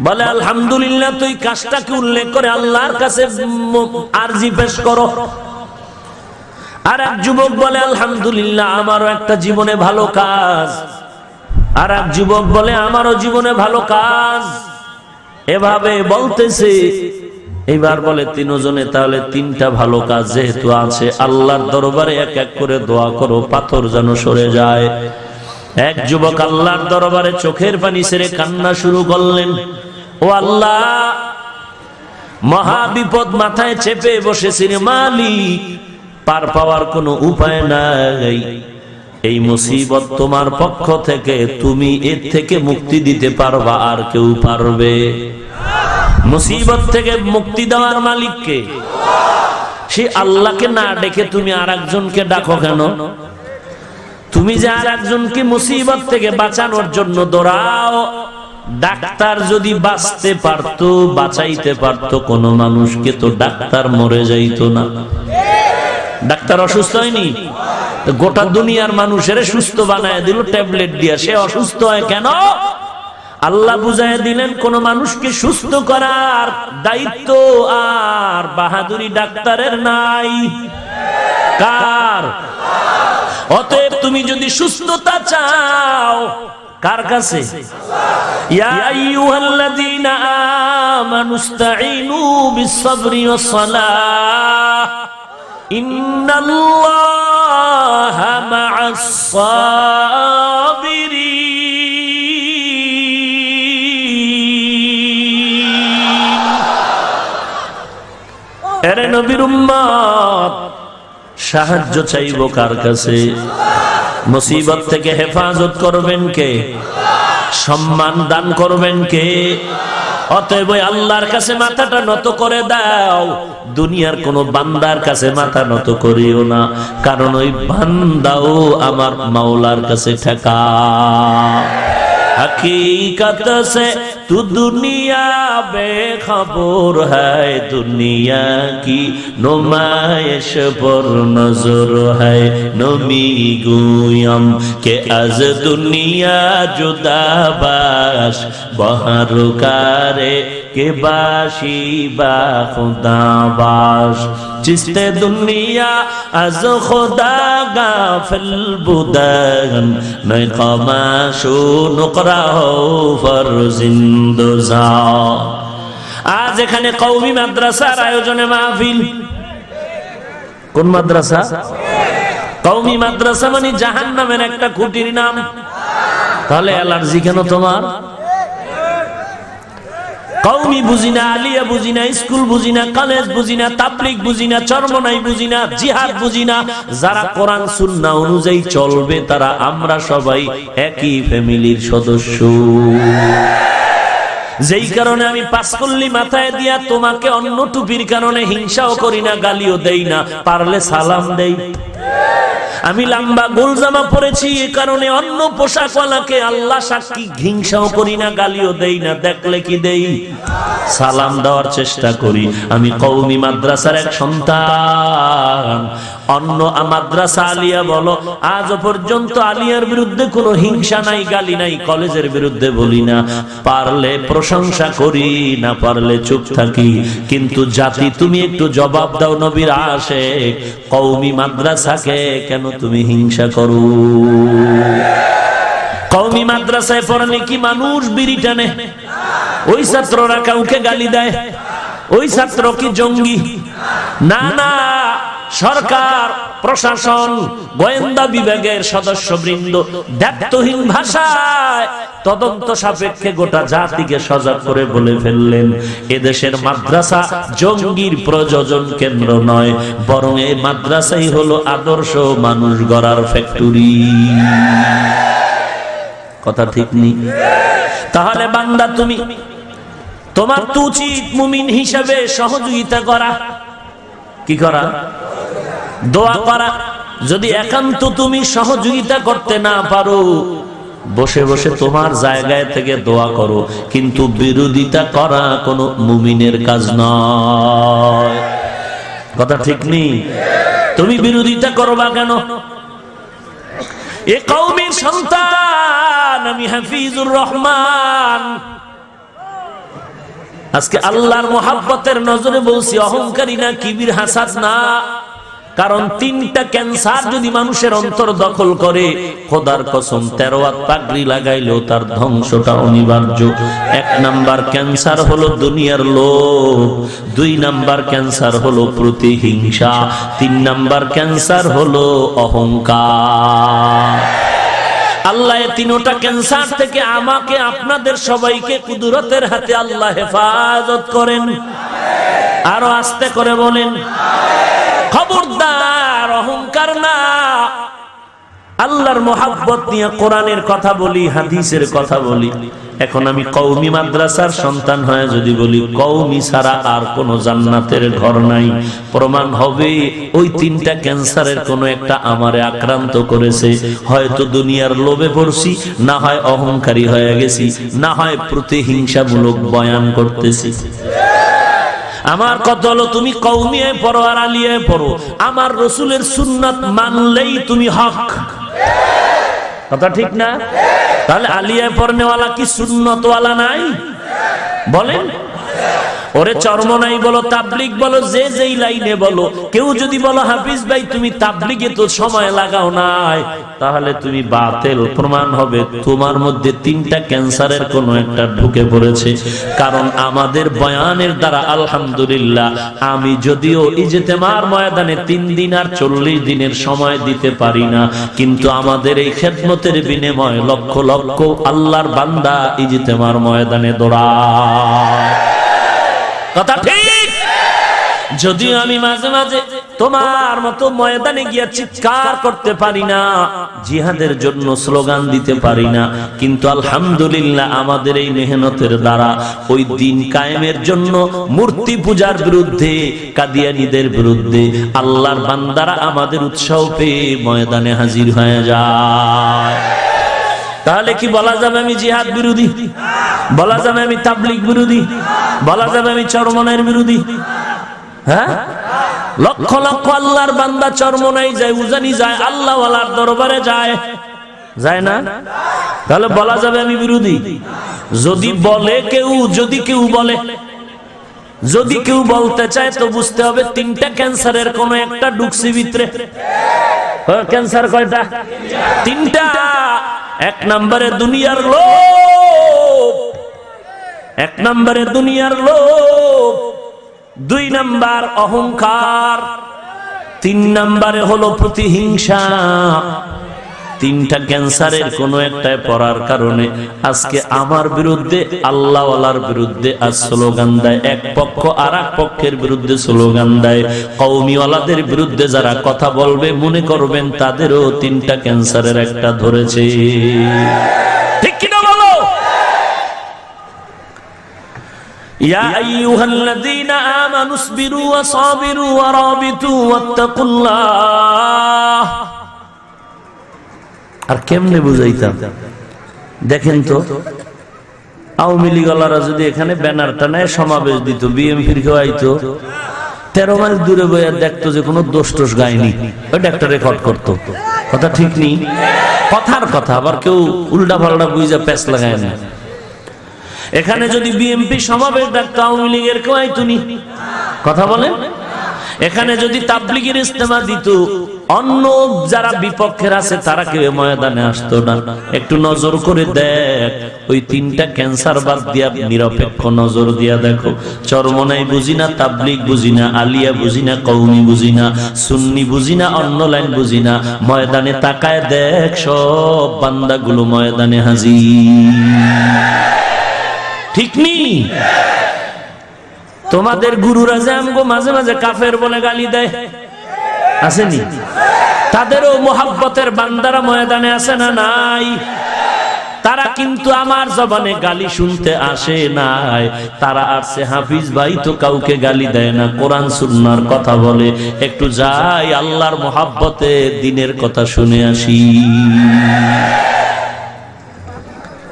বলে, আলহামদুলিল্লাহ, তুই কাজটাকে উল্লেখ করে আল্লাহর কাছে আরজি পেশ করো। আর এক যুবক বলে, আলহামদুলিল্লাহ, আমারও একটা জীবনে ভালো কাজ। আর এক যুবক বলে, আমারও জীবনে ভালো কাজ। এভাবে বলতেছে। এইবার বলে তিনজনে, তাহলে তিনটা ভালো কাজ যেহেতু আছে, আল্লাহর দরবারে এক এক করে দোয়া করো, পাথর যেন সরে যায়। এক যুবক আল্লাহর দরবারে চোখের পানি ছেড়ে কান্না শুরু করলেন। ও আল্লাহ, মহা বিপদ মাথায় চেপে বসেছি রে মালিক, পার পাওয়ার কোনো উপায় নাই। এই মুসিবত তোমার পক্ষ থেকে, তুমি এর থেকে মুক্তি দিতে পারবা, আর কেউ পারবে? মুসিবত থেকে মুক্তি দেওয়ার মালিককে, সে আল্লাহকে না ডেকে তুমি আর একজনকে ডাকো কেন? তুমি যে আর একজনকে মুসিবত থেকে বাঁচানোর জন্য দৌড়াও। ডাক্তার যদি বাঁচতে পারতো, বাঁচাইতে পারতো কোন মানুষকে, তো ডাক্তার মরে যাইতো না। ডাক্তার অসুস্থ হয়নি, গোটা দুনিয়ার মানুষের সুস্থ বানায় দিল ট্যাবলেট দিয়া। সে অসুস্থ হয় কেন? আল্লাহ বুঝায় দিলেন, কোন মানুষকে সুস্থ করার দায়িত্ব আর বাহাদুরি ডাক্তারের নাই, কার? অতএব তুমি যদি সুস্থতা চাও, কার কাছে? ইয়া আইয়ুহাল্লাযীনা আমানুস্তাঈনু বিস-সাবরি ওয়াস-সালাহ ইন্নাল্লাহা মা'আস-সাবিরিন। এরে নবীর উম্মত, সাহায্য চাইবো কার কাছে? মুসিবত থেকে হেফাজত করবেন কে? সম্মান দান করবেন কে? অতএব আল্লাহর কাছে মাথাটা নত করে দাও, দুনিয়ার কোন বান্দার কাছে মাথা নত করিও না, কারণ ওই বান্দাও আমার মাওলার কাছে ঠেকা। हकीकत से तू दुनिया बेखबर है, दुनिया की नुमाइश पर नजर है। नमी गुयम के आज दुनिया जुदा बाश, बहर कारे के बाशी बा खुदा बाश। जिसते दुनिया आज खुदा गाफिल बुदन, मैं कमाशो नुकरा हो फरजिंदोजा। आज এখানে কওমি মাদ্রাসার আয়োজনে মাহফিল। কোন মাদ্রাসা? কওমি মাদ্রাসা মানে জাহান্নামের একটা খুঁটির নাম। তাহলে অ্যালার্জি কেন তোমার? কওমি বুঝিনা, আলিয়া বুঝিনা, স্কুল বুঝিনা, কলেজ বুঝিনা, তাবলীগ বুঝিনা, চরমনাই বুঝিনা, জিহাদ বুঝিনা। যারা কোরআন সুন্নাহ অনুযায়ী চলবে তারা আমরা সবাই একই ফ্যামিলির সদস্য। যেই কারণে আমি পাঁচকল্লি মাথায় দিয়া তোমাকে অন্য টুপির কারণে হিংসাও করি না, গালিও দেই না, পারলে সালাম দেই। আমি লম্বা গোল জামা পরেছি এ কারণে অন্য পোশাকওয়ালাকে আল্লাহ সাক্ষী হিংসাও করি না, গালিও দেই না, দেখলে কি দেই? সালাম দেওয়ার চেষ্টা করি। আমি কওমি মাদ্রাসার এক সন্তান। অন্য মাদ্রাসা আলিয়া বলো, আজ পর্যন্ত আলিয়ার বিরুদ্ধে কোনো হিংসা নাই, গালি নাই, কলেজের বিরুদ্ধে বলি না। পারলে প্রশংসা করি, না পারলে চুপ থাকি। কিন্তু জাতি তুমি একটু জবাব দাও, নবীর আশিক কওমি মাদ্রাসাকে কেন তুমি হিংসা করো? কওমি মাদ্রাসায় পড়ালে কি মানুষ বিড়ি টানে? ওই ছাত্ররা কাউকে গালি দেয়? ওই ছাত্র কি জঙ্গি? না না, সরকার, প্রশাসন, গোয়েন্দা বিভাগের সদস্যবৃন্দ দায়িত্বহীন ভাষায় তদন্ত সাপেক্ষে গোটা জাতিকে সজাগ করে বলে ফেললেন এদেশের মাদ্রাসা জঙ্গির প্রযোজন কেন্দ্র নয়, বরং এই মাদ্রাসাই হলো আদর্শ মানুষ গড়ার ফ্যাক্টরি। কথা ঠিক নেই? তাহলে বান্দা তুমি, তোমার তো উচিত মুমিন হিসাবে সহযোগিতা করা। কি করা? দোয়া করা। যদি একান্ত তুমি সহযোগিতা করতে না পারো, বসে বসে তোমার জায়গায় থেকে দোয়া করো, কিন্তু বিরোধিতা করা কোনো মুমিনের কাজ নয়। কথা ঠিক নেই? তুমি বিরোধিতা করবা কেন? এ কওমের সন্তান আমি হাফিজুর রহমান। আজকে আল্লাহর মোহাব্বতের নজরে বলছি, অহংকারী না, কিবির, হাসাদ না। কারণ তিনটা ক্যান্সার যদি মানুষের অন্তর দখল করে, খোদার কসম 13 হাত পাগড়ি লাগাইলেও তার ধ্বংসটা অনিবার্য। 1 নাম্বার ক্যান্সার হলো দুনিয়ার লোভ, 2 নাম্বার ক্যান্সার হলো প্রতিহিংসা, 3 নাম্বার ক্যান্সার হলো অহংকার। আল্লাহ এই তিনটা ক্যান্সার থেকে আমাকে আপনাদের সবাইকে কুদরতের হাতে আল্লাহ হেফাজত করেন। আরো আস্তে করে বলেন, খবরদার অহংকার না। আল্লাহর মোহাব্বত নিয়ে কোরআনের কথা বলি, হাদিসের কথা বলি। এখন আমি কওমি মাদ্রাসার সন্তান হয়ে যদি বলি কওমি ছাড়া আর কোনো জান্নাতের ঘর নাই, প্রমাণ হবে ওই তিনটা ক্যান্সারের কোনো একটা আমারে আক্রান্ত করেছে। হয়তো দুনিয়ার লোভে পড়ছি, না হয় অহংকারী হয়ে গেছি, না হয় প্রতিহিংসামূলক বয়ান করতেছি। আমার কথা হলো, তুমি কওমিয়ে পড়ো আর আলিয়ায় পড়ো, আমার রসুলের সুন্নাত মানলেই তুমি হক। কথা ঠিক না? তাহলে আলিয়ায় পড়নেওয়ালা কি সুন্নতওয়ালা নাই? বলেন। ওরে চরমনাই বলো, তাবলিগ বলো, যে যেই লাইনে বলো, কেউ যদি বলো হাফিজ ভাই তুমি তাবলিগে তো সময় লাগাও নাই, তাহলে তুমি বাতিল। প্রমাণ হবে তোমার মধ্যে তিনটা ক্যান্সারের কোনো একটা ঢুকে পড়েছে। কারণ আমাদের বয়ানের দ্বারা আলহামদুলিল্লাহ আমি যদিও ইজতেমার ময়দানে 3 দিন আর 40 দিনের সময় দিতে পারি না, কিন্তু আমাদের এই খেদমতের বিনিময়ে লক্ষ লক্ষ আল্লাহর বান্দা ইজতেমার ময়দানে দৌড়ায়। কথা ঠিক? যদিও আমি মাঝে মাঝে তোমার মতো ময়দানে গিয়ে চিৎকার করতে পারি না, জিহাদের জন্য স্লোগান দিতে পারি না, কিন্তু আলহামদুলিল্লাহ আমাদের এই মেহনতের দ্বারা ওই দিন কায়েমের জন্য মূর্তি পূজার বিরুদ্ধে, কাদিয়ানীদের বিরুদ্ধে আল্লাহর বান্দারা আমাদের উৎসাহ পেয়ে ময়দানে হাজির হয়ে যায়। তাহলে কি বলা যাবে আমি জিহাদ বিরোধী? বলা যাবে আমি তাবলীগ বিরোধী? বলা যাবে আমি চরমনাইয়ের বিরোধী? হ্যাঁ, লক্ষ লক্ষ আল্লাহর বান্দা চরমনাই যায়, উজানি যায়, আল্লাহ ওয়ালার দরবারে যায়, যায় না? তাহলে বলা যাবে আমি বিরোধী? যদি বলে কেউ, যদি কেউ বলে, যদি কেউ বলতে চায় তো বুঝতে হবে তিনটা ক্যান্সারের কোন একটা ঢুকছে ভিতরে। ক্যান্সার কয়টা? তিনটা। এক নম্বরে দুনিয়ার লোভ, এক নম্বরে দুনিয়ার লোভ, দুই নাম্বার অহংকার, তিন নাম্বারে হলো প্রতিহিংসা। তিনটা ক্যান্সারের কোন একটায় পড়ার কারণে আজকে আমার বিরুদ্ধে, আল্লাহওয়ালার বিরুদ্ধে আজ স্লোগান দেয়। এক পক্ষ আর এক পক্ষের বিরুদ্ধে স্লোগান দেয়। কওমিওয়ালাদের বিরুদ্ধে যারা কথা বলবে মনে করবেন তাদেরও তিনটা ক্যান্সারের একটা ধরেছে। ঠিক কিনা বলো? ইয়া আইয়ুহাল্লাযীনা আমানু ইসবিরু ওয়া সাবিরু ওয়া রাবিতু ওয়াত্তাকুল্লাহ। আর কেমনে বুঝাইতাম দেখেন তো, আওয়ামী লীগওয়ালারা যদি এখানে ব্যানার টানায় সমাবেশ দিত, বিএনপির কেউ আইতো, 13 মাইল দূরে বইয়া দেখতো যে কোনো দোষ টোষ গায়নি, ওইটা একটা রেকর্ড করতো। কথা ঠিক নেই? কথার কথা, আবার কেউ উল্টা পাল্টা বুঝা প্যাচ লাগায় না। এখানে যদি বিএনপি সমাবেশ ডাকতো, আওয়ামী লীগের কেউ আইতো নি? কথা বলেন। এখানে যদি তাবলীগের ইজতেমা দিত, অন্য যারা বিপক্ষের আছে তারা কেউ ময়দানে আসতো না। একটু নজর করে দেখ, ওই তিনটা ক্যান্সার বাদ দিয়া নিরপেক্ষ নজর দিয়া দেখো। চরমনাই বুঝি না, তাবলীগ বুঝি না, আলিয়া বুঝি না, কওমি বুঝি না, সুন্নি বুঝি না, অন্য লাইন বুঝি না, ময়দানে তাকায় দেখ সব বান্দাগুলো ময়দানে হাজির। ঠিক নেই? তোমাদের গুরুরা যে আমগো মাঝে মাঝে কাফের বলে গালি দেয়, আসেনি? তাদেরও মোহাব্বতের বান্দারা ময়দানে আছে না নাই? তারা কিন্তু আমার জবানে গালি শুনতে আসে নাই, তারা আসছে হাফিজ ভাই তো কাউকে গালি দেয় না, কোরআন সুন্নাহর কথা বলে, একটু যাই আল্লাহর মোহাব্বতে দিনের কথা শুনে আসি।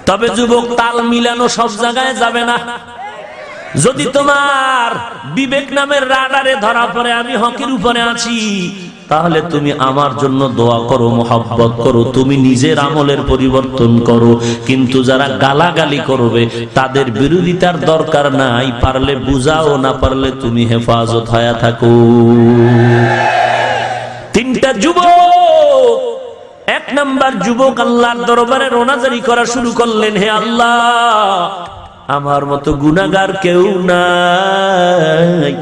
তবে যুবক, তাল মিলানো সব জায়গায় যাবে না। যদি তোমার বিবেক নামের রাডারে ধরা পড়ে আমি হকের উপরে আছি, তাহলে তুমি আমার জন্য দোয়া করো, মোহাব্বত করো, তুমি নিজের আমলের পরিবর্তন করো। কিন্তু যারা গালাগালি করবে তাদের বিরোধিতার দরকার নাই, পারলে বুঝাও, না পারলে তুমি হেফাজত হয়ে থাকো। তিনটা যুবক, এক নাম্বার যুবক আল্লাহর দরবারে রোনাজারি করা শুরু করলেন, হে আল্লাহ, আমার মতো গুনাহগার কেউ নাই,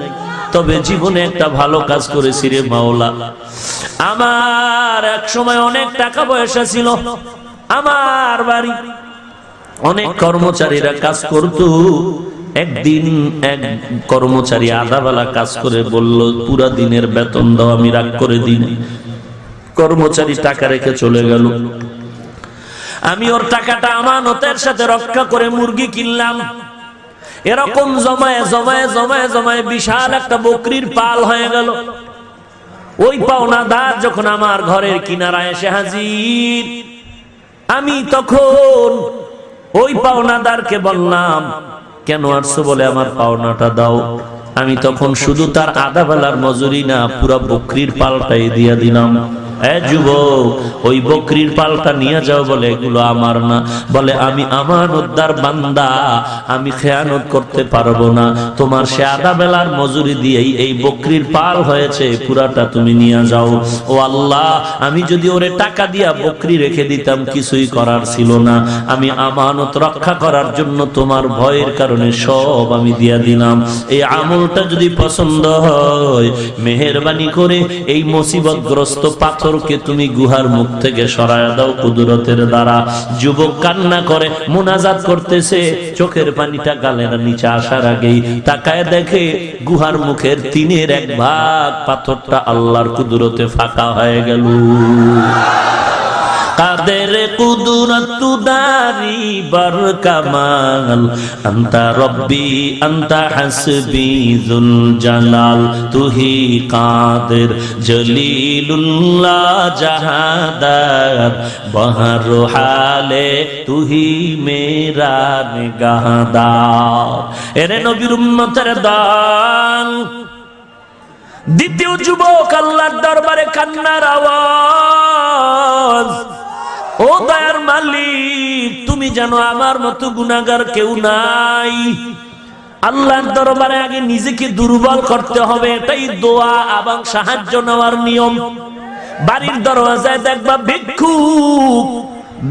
তবে জীবনে একটা ভালো কাজ করেছি রে মাওলা। আমার এক সময় অনেক টাকা পয়সা ছিল, আমার বাড়ি অনেক কর্মচারীরা কাজ করত। একদিন এক কর্মচারী আধা বেলা কাজ করে বলল, পুরা দিনের বেতন দাও। আমি রাগ করে দিন, কর্মচারী টাকা রেখে চলে গেল। আমি ওর টাকাটা আমানতের সাথে রক্ষা করে মুরগি কিনলাম। এরকম জমায়ে জমায়ে জমায়ে জমায়ে বিশাল একটা বকরির পাল হয়ে গেল। ওই পাওনাদার যখন আমার ঘরের কিনারায় এসে হাজির, আমি তখন ওই পাওনাদারকে বললাম, কেন আসছো? বলে আমার পাওনাটা দাও। আমি তখন শুধু তার আধা বেলার মজুরি না, পুরা বকরির পালটাই দিয়া দিলাম। যুবক, ওই বকরির পালটা নিয়ে যাও। বলে এগুলো আমার না। বলে আমি আমানতদার বান্দা, আমি খেয়ানত করতে পারবো না। তোমার সে আধা বেলার মজুরি দিয়েই এই বকরির পাল হয়েছে, পুরাটা তুমি নিয়ে যাও। ও আল্লাহ, আমি যদি ওরে টাকা দিয়া বকরি রেখে দিতাম কিছুই করার ছিল না। আমি আমানত রক্ষা করার জন্য তোমার ভয়ের কারণে সব আমি দিয়া দিলাম। এই আমলটা যদি পছন্দ হয়, মেহেরবানি করে এই মুসিবতগ্রস্ত পাথরকে তুমি গুহার মুখ থেকে সরায়া দাও কুদরতের দ্বারা। যুবক কান্না করে মুনাজাত করতেছে, চোখের পানিটা গালের নিচে আসার আগেই তাকায় দেখে গুহার মুখের 3/1 ভাগ পাথরটা আল্লাহর কুদরতে ফাঁকা হয়ে গেল। কাদের কুদরত দারি বার কামাল আনতা রব্বি আনতা হাসবি যুল জালাল তুহি কাদের জলিলুল্লাহ জাহাদার বহর হালে তুহি মেরা নিগাহদার। এরে নবীর উম্মতের দল, দ্বিতীয় যুবক আল্লাহর দরবারে কান্নার আওয়াজ, ও দয়ার মালিক তুমি জানো আমার মতো গুনাহগার কেউ নাই। আল্লাহর দরবারে আগে নিজেকে দুর্বল করতে হবে, এটাই দোয়া এবং সাহায্য নেওয়ার নিয়ম। বাড়ির দরওয়াজায় দেখবা ভিক্ষুক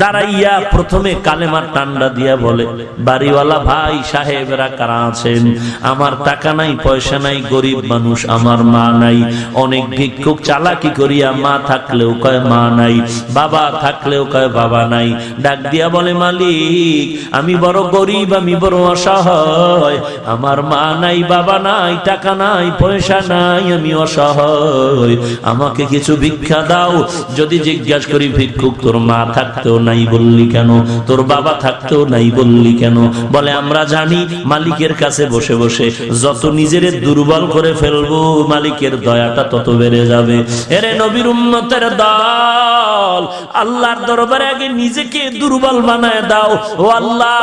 দাঁড়াইয়া প্রথমে কালেমার টান্ডা দিয়া বলে, বাড়িওয়ালা ভাই সাহেবরা কারা আছেন? আমার টাকা নাই, পয়সা নাই, গরিব মানুষ, আমার মা নাই। অনেক ভিক্ষুক চালাকি করিয়া মা থাকলেও কয় মা নাই, বাবা থাকলেও কয় বাবা নাই। ডাক দিয়া বলে, মালিক আমি বড় গরিব, আমি বড় অসহায়, আমার মা নাই, বাবা নাই, টাকা নাই, পয়সা নাই, আমি অসহায়, আমাকে কিছু ভিক্ষা দাও। যদি জিজ্ঞাসা করি, ভিক্ষুক তোর মা থাকতেও নাই বললি কেন, তোর বাবা থাকতেও নাই বললি কেন? বলে, আমরা জানি মালিকের কাছে বসে বসে যত নিজের দুর্বল করে ফেলবো মালিকের দয়াটা তত বেড়ে যাবে। এরে নবীর উম্মতের দল, আল্লাহর দরবারে আগে নিজেকে দুর্বল বানায় দাও। ও আল্লাহ,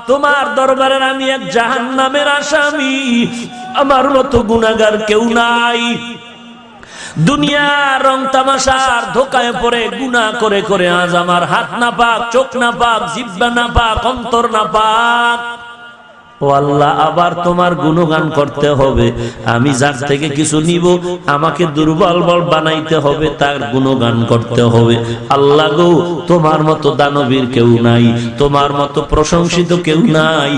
তোমার দরবারে আমি এক জাহান্নামের আসামি, আমার মতো গুনাহগার কেউ নাই। দুনিয়ার রং তামাশার ধোকায় পড়ে গুনাহ করে করে আজ আমার হাত না পাক, চোখ না পাক, জিহ্বা না পাক, অন্তর না পাক। ও আল্লাহ, আবার তোমার গুণগান করতে হবে। আমি যার থেকে কিছু নিব আমাকে দুর্বল বল বানাইতে হবে, তার গুণগান করতে হবে। আল্লাহ গো, তোমার মতো দানবীর কেউ নাই, তোমার মতো প্রশংসিত কেউ নাই,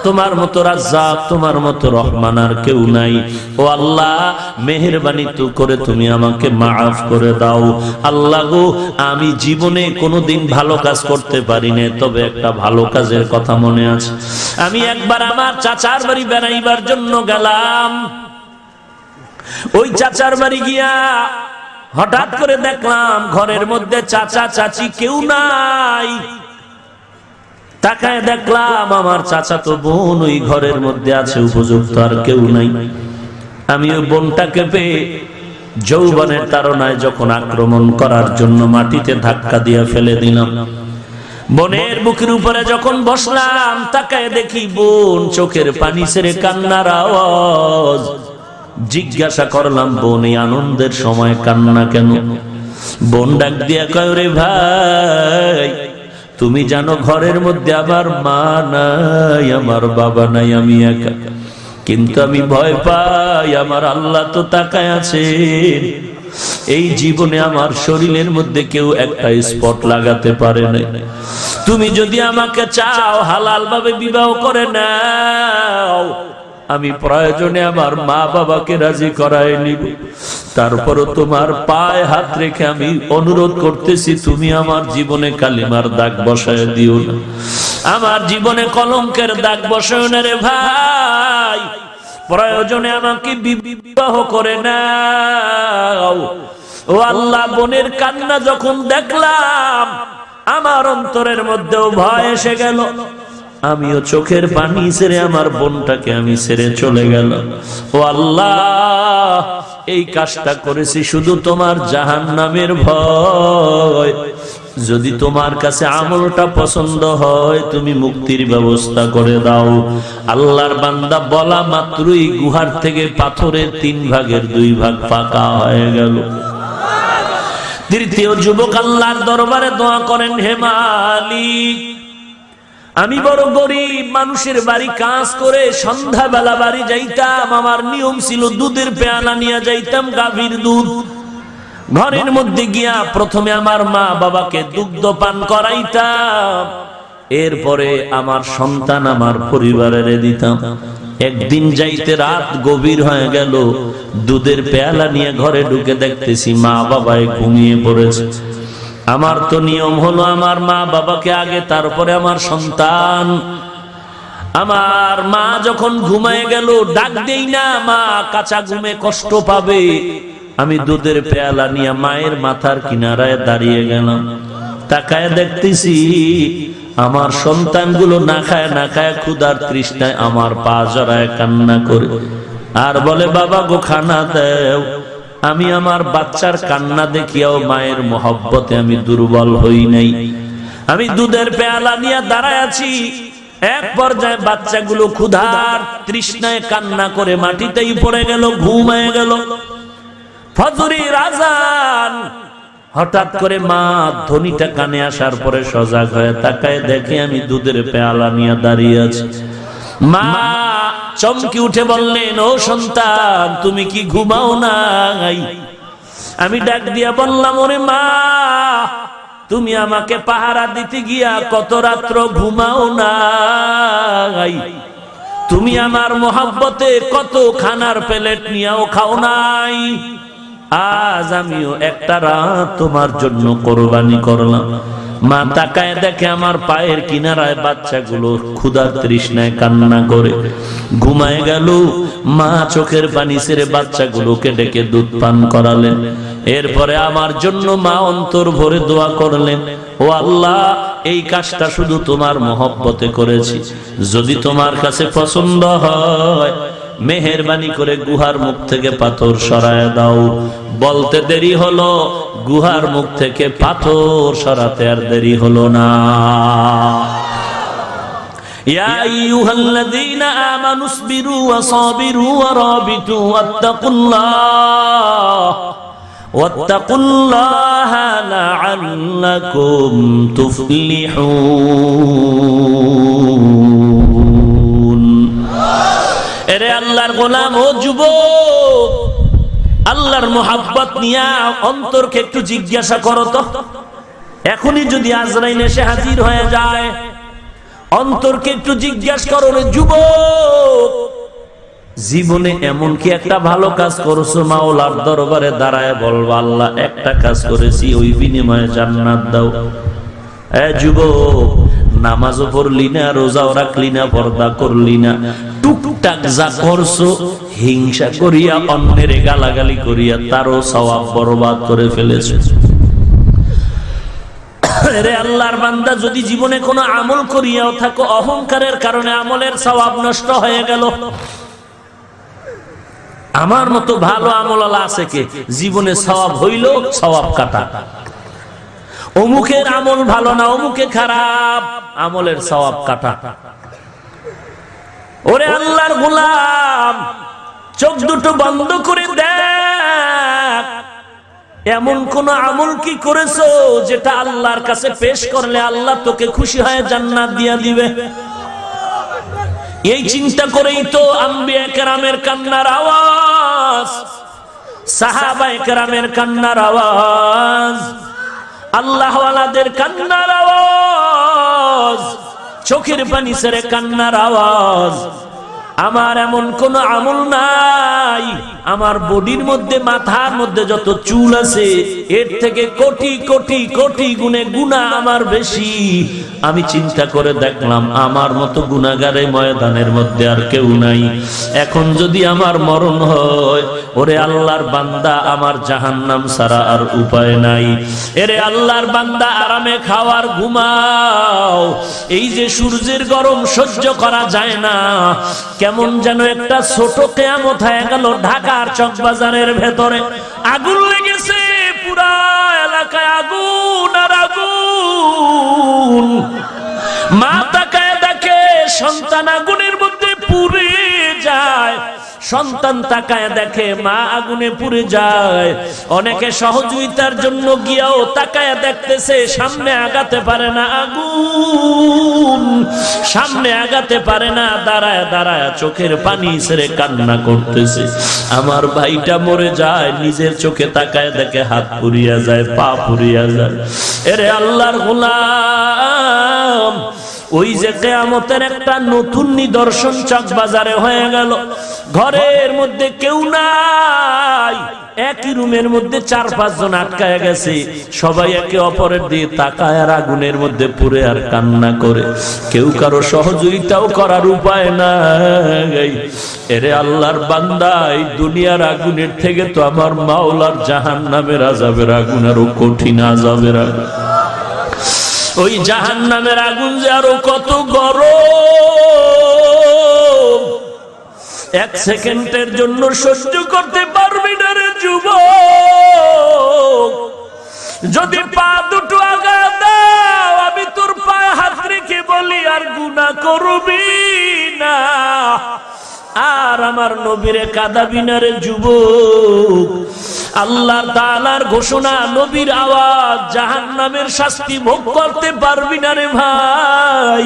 তোমার মতো রাজ্জাক, তোমার মতো রহমান আর কেউ নাই। ও আল্লাহ, মেহেরবানি তো করে তুমি আমাকে মাফ করে দাও। আল্লাহ গো, আমি জীবনে কোনোদিন ভালো কাজ করতে পারি না, তবে একটা ভালো কাজের কথা মনে আছে। আমি একবার আমার চাচার বাড়ি বেড়াইবার জন্য গেলাম। ওই চাচার বাড়ি গিয়া হঠাৎ করে দেখলাম ঘরের মধ্যে চাচা চাচি কেউ নাই। তাকায় দেখলাম আমার চাচাতো বোন ওই ঘরের মধ্যে আছে, উপযুক্ত আর কেউ নাই। আমি ওই বোনটাকে পেয়ে যৌবনের তাড়নায় যখন আক্রমণ করার জন্য মাটিতে ধাক্কা দিয়ে ফেলে দিলাম। বোনের বুকের উপরে যখন বসলাম, তাকায় দেখি বোন চোখের পানি ছেড়ে কান্নার আওয়াজ। জিজ্ঞাসা করলাম, বোন এই আনন্দের সময় কান্না কেন? বোন ডাক দিয়া কয়, রে ভাই, তুমি জানো ঘরের মধ্যে আমার মা নাই, আমার বাবা নাই, আমি একা, কিন্তু আমি ভয় পাই আমার আল্লাহ তো তাকায় আছেন। এই জীবনে আমার শরীরের মধ্যে কেউ একটা স্পট লাগাতে পারে না। তুমি যদি আমাকে চাও হালাল ভাবে বিবাহ করে নাও, আমি প্রয়োজনে আমার মা বাবাকে রাজি করায় নিব। তারপরও তোমার পায়ে হাত রেখে আমি অনুরোধ করতেছি, তুমি আমার জীবনে কালিমার দাগ বসায় দিও না, আমার জীবনে কলঙ্কের দাগ বসায় না রে ভাই। প্রয়োজনে আমাকে বিবাহ করে নাও। ও আল্লাহ, বোনের কান্না যখন দেখলাম আমার অন্তরের মধ্যেও ভয় এসে গেল। আমিও চোখের পানি ছেড়ে আমার বোনটাকে আমি ছেড়ে চলে গেল। ও আল্লাহ, এই কাজটা করেছি শুধু তোমার জাহান্নামের ভয়। যদি তোমার কাছে আমলটা পছন্দ হয়, তুমি মুক্তির ব্যবস্থা করে দাও। আল্লাহর বান্দা বলা মাত্রই গুহার থেকে পাথরের 3 ভাগের 2 ভাগ ফাঁকা হয়ে গেল। তৃতীয় যুবক আল্লাহর দরবারে দোয়া করেন, হে মালিক, আমি বড় গরিব, মানুষের বাড়ি কাজ করে সন্ধ্যাবেলা বাড়ি যাইতাম। আমার নিয়ম ছিল দুধের পেয়ালা নিয়ে যাইতাম, গাভীর দুধ। ঘরের মধ্যে গিয়া প্রথমে আমার মা বাবাকে দুগ্ধ পান করাইতাম, এরপরে আমার সন্তান আমার পরিবারের দিতাম। একদিন যাইতে রাত গভীর হয়ে গেল, দুধের পেয়ালা নিয়ে ঘরে ঢুকে দেখতেছি মা বাবায় ঘুমিয়ে পড়েছে। আমার তো নিয়ম হলো আমার মা বাবাকে আগে, তারপরে আমার সন্তান। আমার মা যখন ঘুমায় গেল, ডাক দেই না, মা কাঁচা ঘুমে কষ্ট পাবে। আমি দুধের পেয়ালা নিয়ে মায়ের মাথার কিনারায় দাঁড়িয়ে গেলাম। তাকায় দেখতেছি আমার সন্তানগুলো না খায় না খায় ক্ষুধার তৃষ্ণায় আমার পা জড়ায় কান্না করে আর বলে, বাবা গো খানা দেও। আমি আমার বাচ্চার কান্না দেখিয়াও মায়ের মহব্বতে আমি দুর্বল হই নাই। আমি দুধের পেয়ালা নিয়ে দাঁড়ায় আছি। এক পর্যায়ে বাচ্চাগুলো ক্ষুধার তৃষ্ণায় কান্না করে মাটিতেই পড়ে গেল, ঘুমায় গেল। ফজরের আযান। হঠাৎ করে মা ধ্বনিটা কানে আসার পরে সজাগ হয়ে তাকায় দেখে আমি দুধের পেয়ালা নিয়ে দাঁড়িয়ে আছি। মা চমকে উঠে বললেন, ও সন্তান, তুমি কি ঘুমাও নাই? আমি ডাক দিয়া বললাম, ওরে মা, তুমি আমাকে পাহারা দিতে গিয়া কত রাত্র ঘুমাও নাই। তুমি আমার মহব্বতে কত খানার প্লেট নিয়েও খাও নাই। আজ আমিও একটা রাত তোমার জন্য কোরবানি করলাম। মা তাকায় দেখে আমার পায়ের কিনারায় বাচ্চাগুলো ক্ষুধার তৃষ্ণায় কান্না করে ঘুমায় গেল। মা চোখের পানি ছেড়ে বাচ্চাগুলোকে ডেকে দুধ পান করালেন। এরপরে আমার জন্য মা অন্তর ভরে দোয়া করলেন, ও আল্লাহ, এই কাজটা শুধু তোমার মহব্বতে করেছি, যদি তোমার কাছে পছন্দ হয় মেহেরবানি করে গুহার মুখ থেকে পাথর সরায় দাও। বলতে দেরি হলো, গুহার মুখ থেকে পাথর সরাতে আর দেরি হলো না। ইয়া আইয়ুহাল্লাযীনা আমানু ইসবিরু ওয়া সাবিরু ওয়া রাবিতু ওয়াত্তাকুল্লাহা লাআল্লাকুম তুফলিহুন। এরে আল্লাহর গোলাম, ও যুবক, আল্লাহর মোহাব্বত নিয়ে অন্তরকে একটু জিজ্ঞাসা করো তো। এখনই যদি আজরাইল এসে হাজির হয়ে যায়, অন্তরকে একটু জিজ্ঞাসা করো, রে যুবক, জীবনে এমন কি একটা ভালো কাজ করছো মাওলার দরবারে দাঁড়ায় বলবা, আল্লাহ একটা কাজ করেছি, ওই বিনিময়ে জান্নাত দাও। এ যুবক, নামাজও পড়লি না, রোজাও রাখলি না, পর্দা করলি না, টুকটাক যা করছো হিংসা করিয়া, অন্যের গালাগালি করিয়া তারও সওয়াব বরবাদ করে ফেলেছো। রে আল্লাহর বান্দা, যদি জীবনে কোনো আমল করিয়াও থাকো, অহংকারের কারণে আমলের সওয়াব নষ্ট হয়ে গেল। আমার মতো ভালো আমলওয়ালা আছে কে? জীবনে সওয়াব হইল, সওয়াব কাটা। অমুকের আমল ভালো না, অমুকে খারাপ, আমলের সওয়াব কাটা। ওরে আল্লাহর গোলাম, চোখ দুটো বন্ধ করে দেখ, এমন কোন আমল কি করেছো যেটা আল্লাহর কাছে পেশ করলে আল্লাহ তোকে খুশি হয়ে জান্নাত দিয়া দিবে? এই চিন্তা করেই তো আম্বিয়া কেরামের কান্নার আওয়াজ, সাহাবায়ে কেরামের কান্নার আওয়াজ, আল্লাহ ওয়ালাদের কান্নার আওয়াজ, চোখের পানি ছেড়ে কান্নার আওয়াজ। আমার এমন কোন আমল নাই, আমার বডির মধ্যে, মাথার মধ্যে যত চুল আছে এর থেকে কোটি কোটি কোটি গুণে গুনাহ আমার বেশি। আমি চিন্তা করে দেখলাম আমার মতো গুনাহগার এই ময়দানের মধ্যে আর কেউ নাই। এখন যদি আমার মরণ হয়, ওরে আল্লাহর বান্দা, আমার জাহান্নাম ছাড়া আর উপায় নাই। এরে আল্লাহর বান্দা, আরামে খাওয়ার ঘুমাও। এই যে সূর্যের গরম সহ্য করা যায় না, কেমন যেন একটা ছোট কিয়ামত হয়ে গেল। ঢাকার চকবাজারের ভেতরে আগুন লেগেছে, পুরা এলাকায় আগুন আর আগুন। মা তাকায় দেখে সন্তান আগুনের মধ্যে পুড়ে যায়, সন্তান তাকায় দেখে মা আগুনে পুড়ে যায়। অনেকে সহযোগিতার জন্য গিয়াও তাকায় দেখতেছে, সামনে আগাতে পারে না, আগুন সামনে আগাতে পারে না, দাঁড়ায় দাঁড়ায় চোখের পানি ছেড়ে কান্না করতেছে। আমার ভাইটা মরে যায়, নিজের চোখে তাকায় দেখে হাত পুড়িয়া যায়, পা পুড়িয়া যায়। এরে আল্লাহর গোলাম, ওই যে কিয়ামতের একটা নতুন নিদর্শন চকবাজারে হয়ে গেল। ঘরের মধ্যে কেউ নাই, একই রুমের মধ্যে 4-5 জন আটকায় গেছে, সবাই একে অপরের দিয়ে তাকায় আর আগুনের মধ্যে পুড়ে আর কান্না করে, কেউ কারো সহযোগিতাও করার উপায় নাই। এরে আল্লাহর বান্দা, এই দুনিয়ার আগুনের থেকে তো আমার মাওলার জাহান্নামের আযাবের আগুন আরো কঠিন আযাবের আগুন। ওই জাহান্নামের আগুন যে আরো কত গরম, 1 সেকেন্ডের জন্য সহ্য করতে পারবি না রে যুবক। যদি পা দুটো আগা দাও, আমি তোর পায়ে হাত রেখে বলি আর গুনাহ করবি না, আর আমার নবীরে কাঁদাবি না রে যুবক। আল্লাহ তাআলার ঘোষণা, নবীর আওয়াজ, জাহান্নামের শাস্তি ভোগ করতে পারবি না রে ভাই।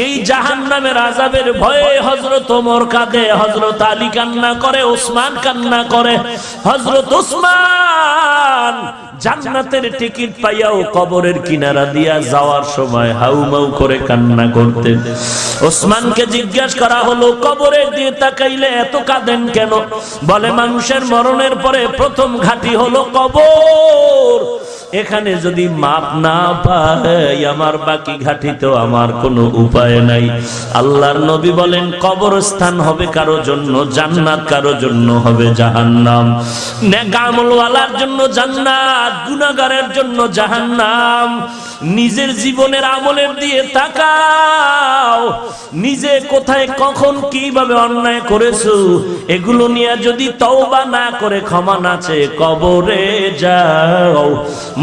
এই জাহান্নামের আযাবের ভয়ে হযরত ওমর কাঁদে, হযরত আলী কান্না করে, ওসমান কান্না করে। হযরত ওসমান জান্নাতের টিকিট পাইয়াও কবরের কিনারা দিয়া যাওয়ার সময় হাউমাউ করে কান্না করতেন। ওসমানকে জিজ্ঞাসা করা হলো, কবরের দিয়ে তাকাইলে এত কাঁদেন কেন? বলে, মানুষের মরণের পরে প্রথম ঘাঁটি হলো কবর, এখানে যদি মাপ না পাই আমার বাকি ঘাঁটিতেও আমার কোনো উপায় নাই। আল্লাহর নবী বলেন, কবরস্থান হবে কারো জন্য জান্নাত, কারো জন্য হবে জাহান্নাম। নেক আমলওয়ালার জন্য জান্নাত, গুনাহগারের জন্য জাহান্নাম। নিজের জীবনের আমলের দিয়ে তাকাও, নিজে কোথায় কখন কিভাবে অন্যায় করেছো, এগুলো নিয়ে যদি তওবা না করে ক্ষমা না চেয়ে কবরে যাও।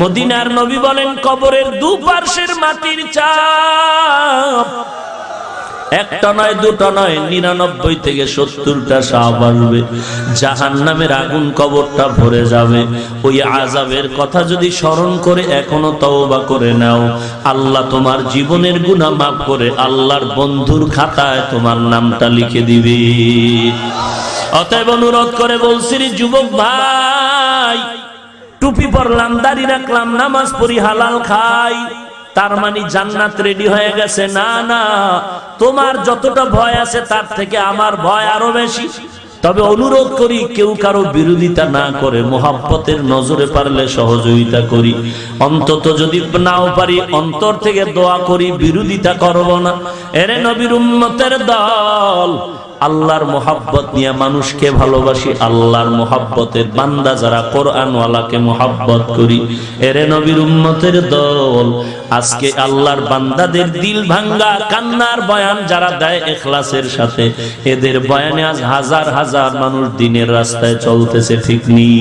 মদিনার নবী বলেন, কবরের দুপার্শ্বের মাটির চাপ একটা নয়, দুটো নয়, 99 থেকে 70টা সাপ আসবে। জাহান্নামের আগুন কবরটা ভরে যাবে। ওই আযাবের কথা যদি স্মরণ করে এখনো তওবা করে নাও, আল্লাহ তোমার জীবনের গুনাহ মাফ করে আল্লাহর বন্ধুর খাতায় তোমার নামটা লিখে দিবে। অতএব অনুরোধ করে বলছি, যুবক ভাই, টুপি পরলাম, দাড়ি রাখলাম, নামাজ পড়ি, হালাল খাই, তার মানে জান্নাত রেডি হয়ে গেছে? না না, তোমার যতটা ভয় আছে তার থেকে আমার ভয় আরো বেশি। তবে অনুরোধ করি, কেউ কারো বিরোধিতা না করে, মোহাব্বতের নজরে পারলে সহযোগিতা করি, অন্তত যদি নাও পারি অন্তর থেকে দোয়া করি, বিরোধিতা করব না। এরে নবীর উম্মতের দল, আল্লাহর মোহাব্বত নিয়ে মানুষকে ভালোবাসি, আল্লাহর মোহাব্বতের বান্দা যারা, কোরআনওয়ালাকে মোহাব্বত করি। এরে নবীর উম্মতের দল, আজকে আল্লাহর বান্দাদের দিল ভাঙ্গা কান্নার বয়ান যারা দেয় ইখলাসের সাথে, এদের বয়ানে আজ হাজার হাজার মানুষ দিনের রাস্তায় চলতেছে, ঠিক নেই?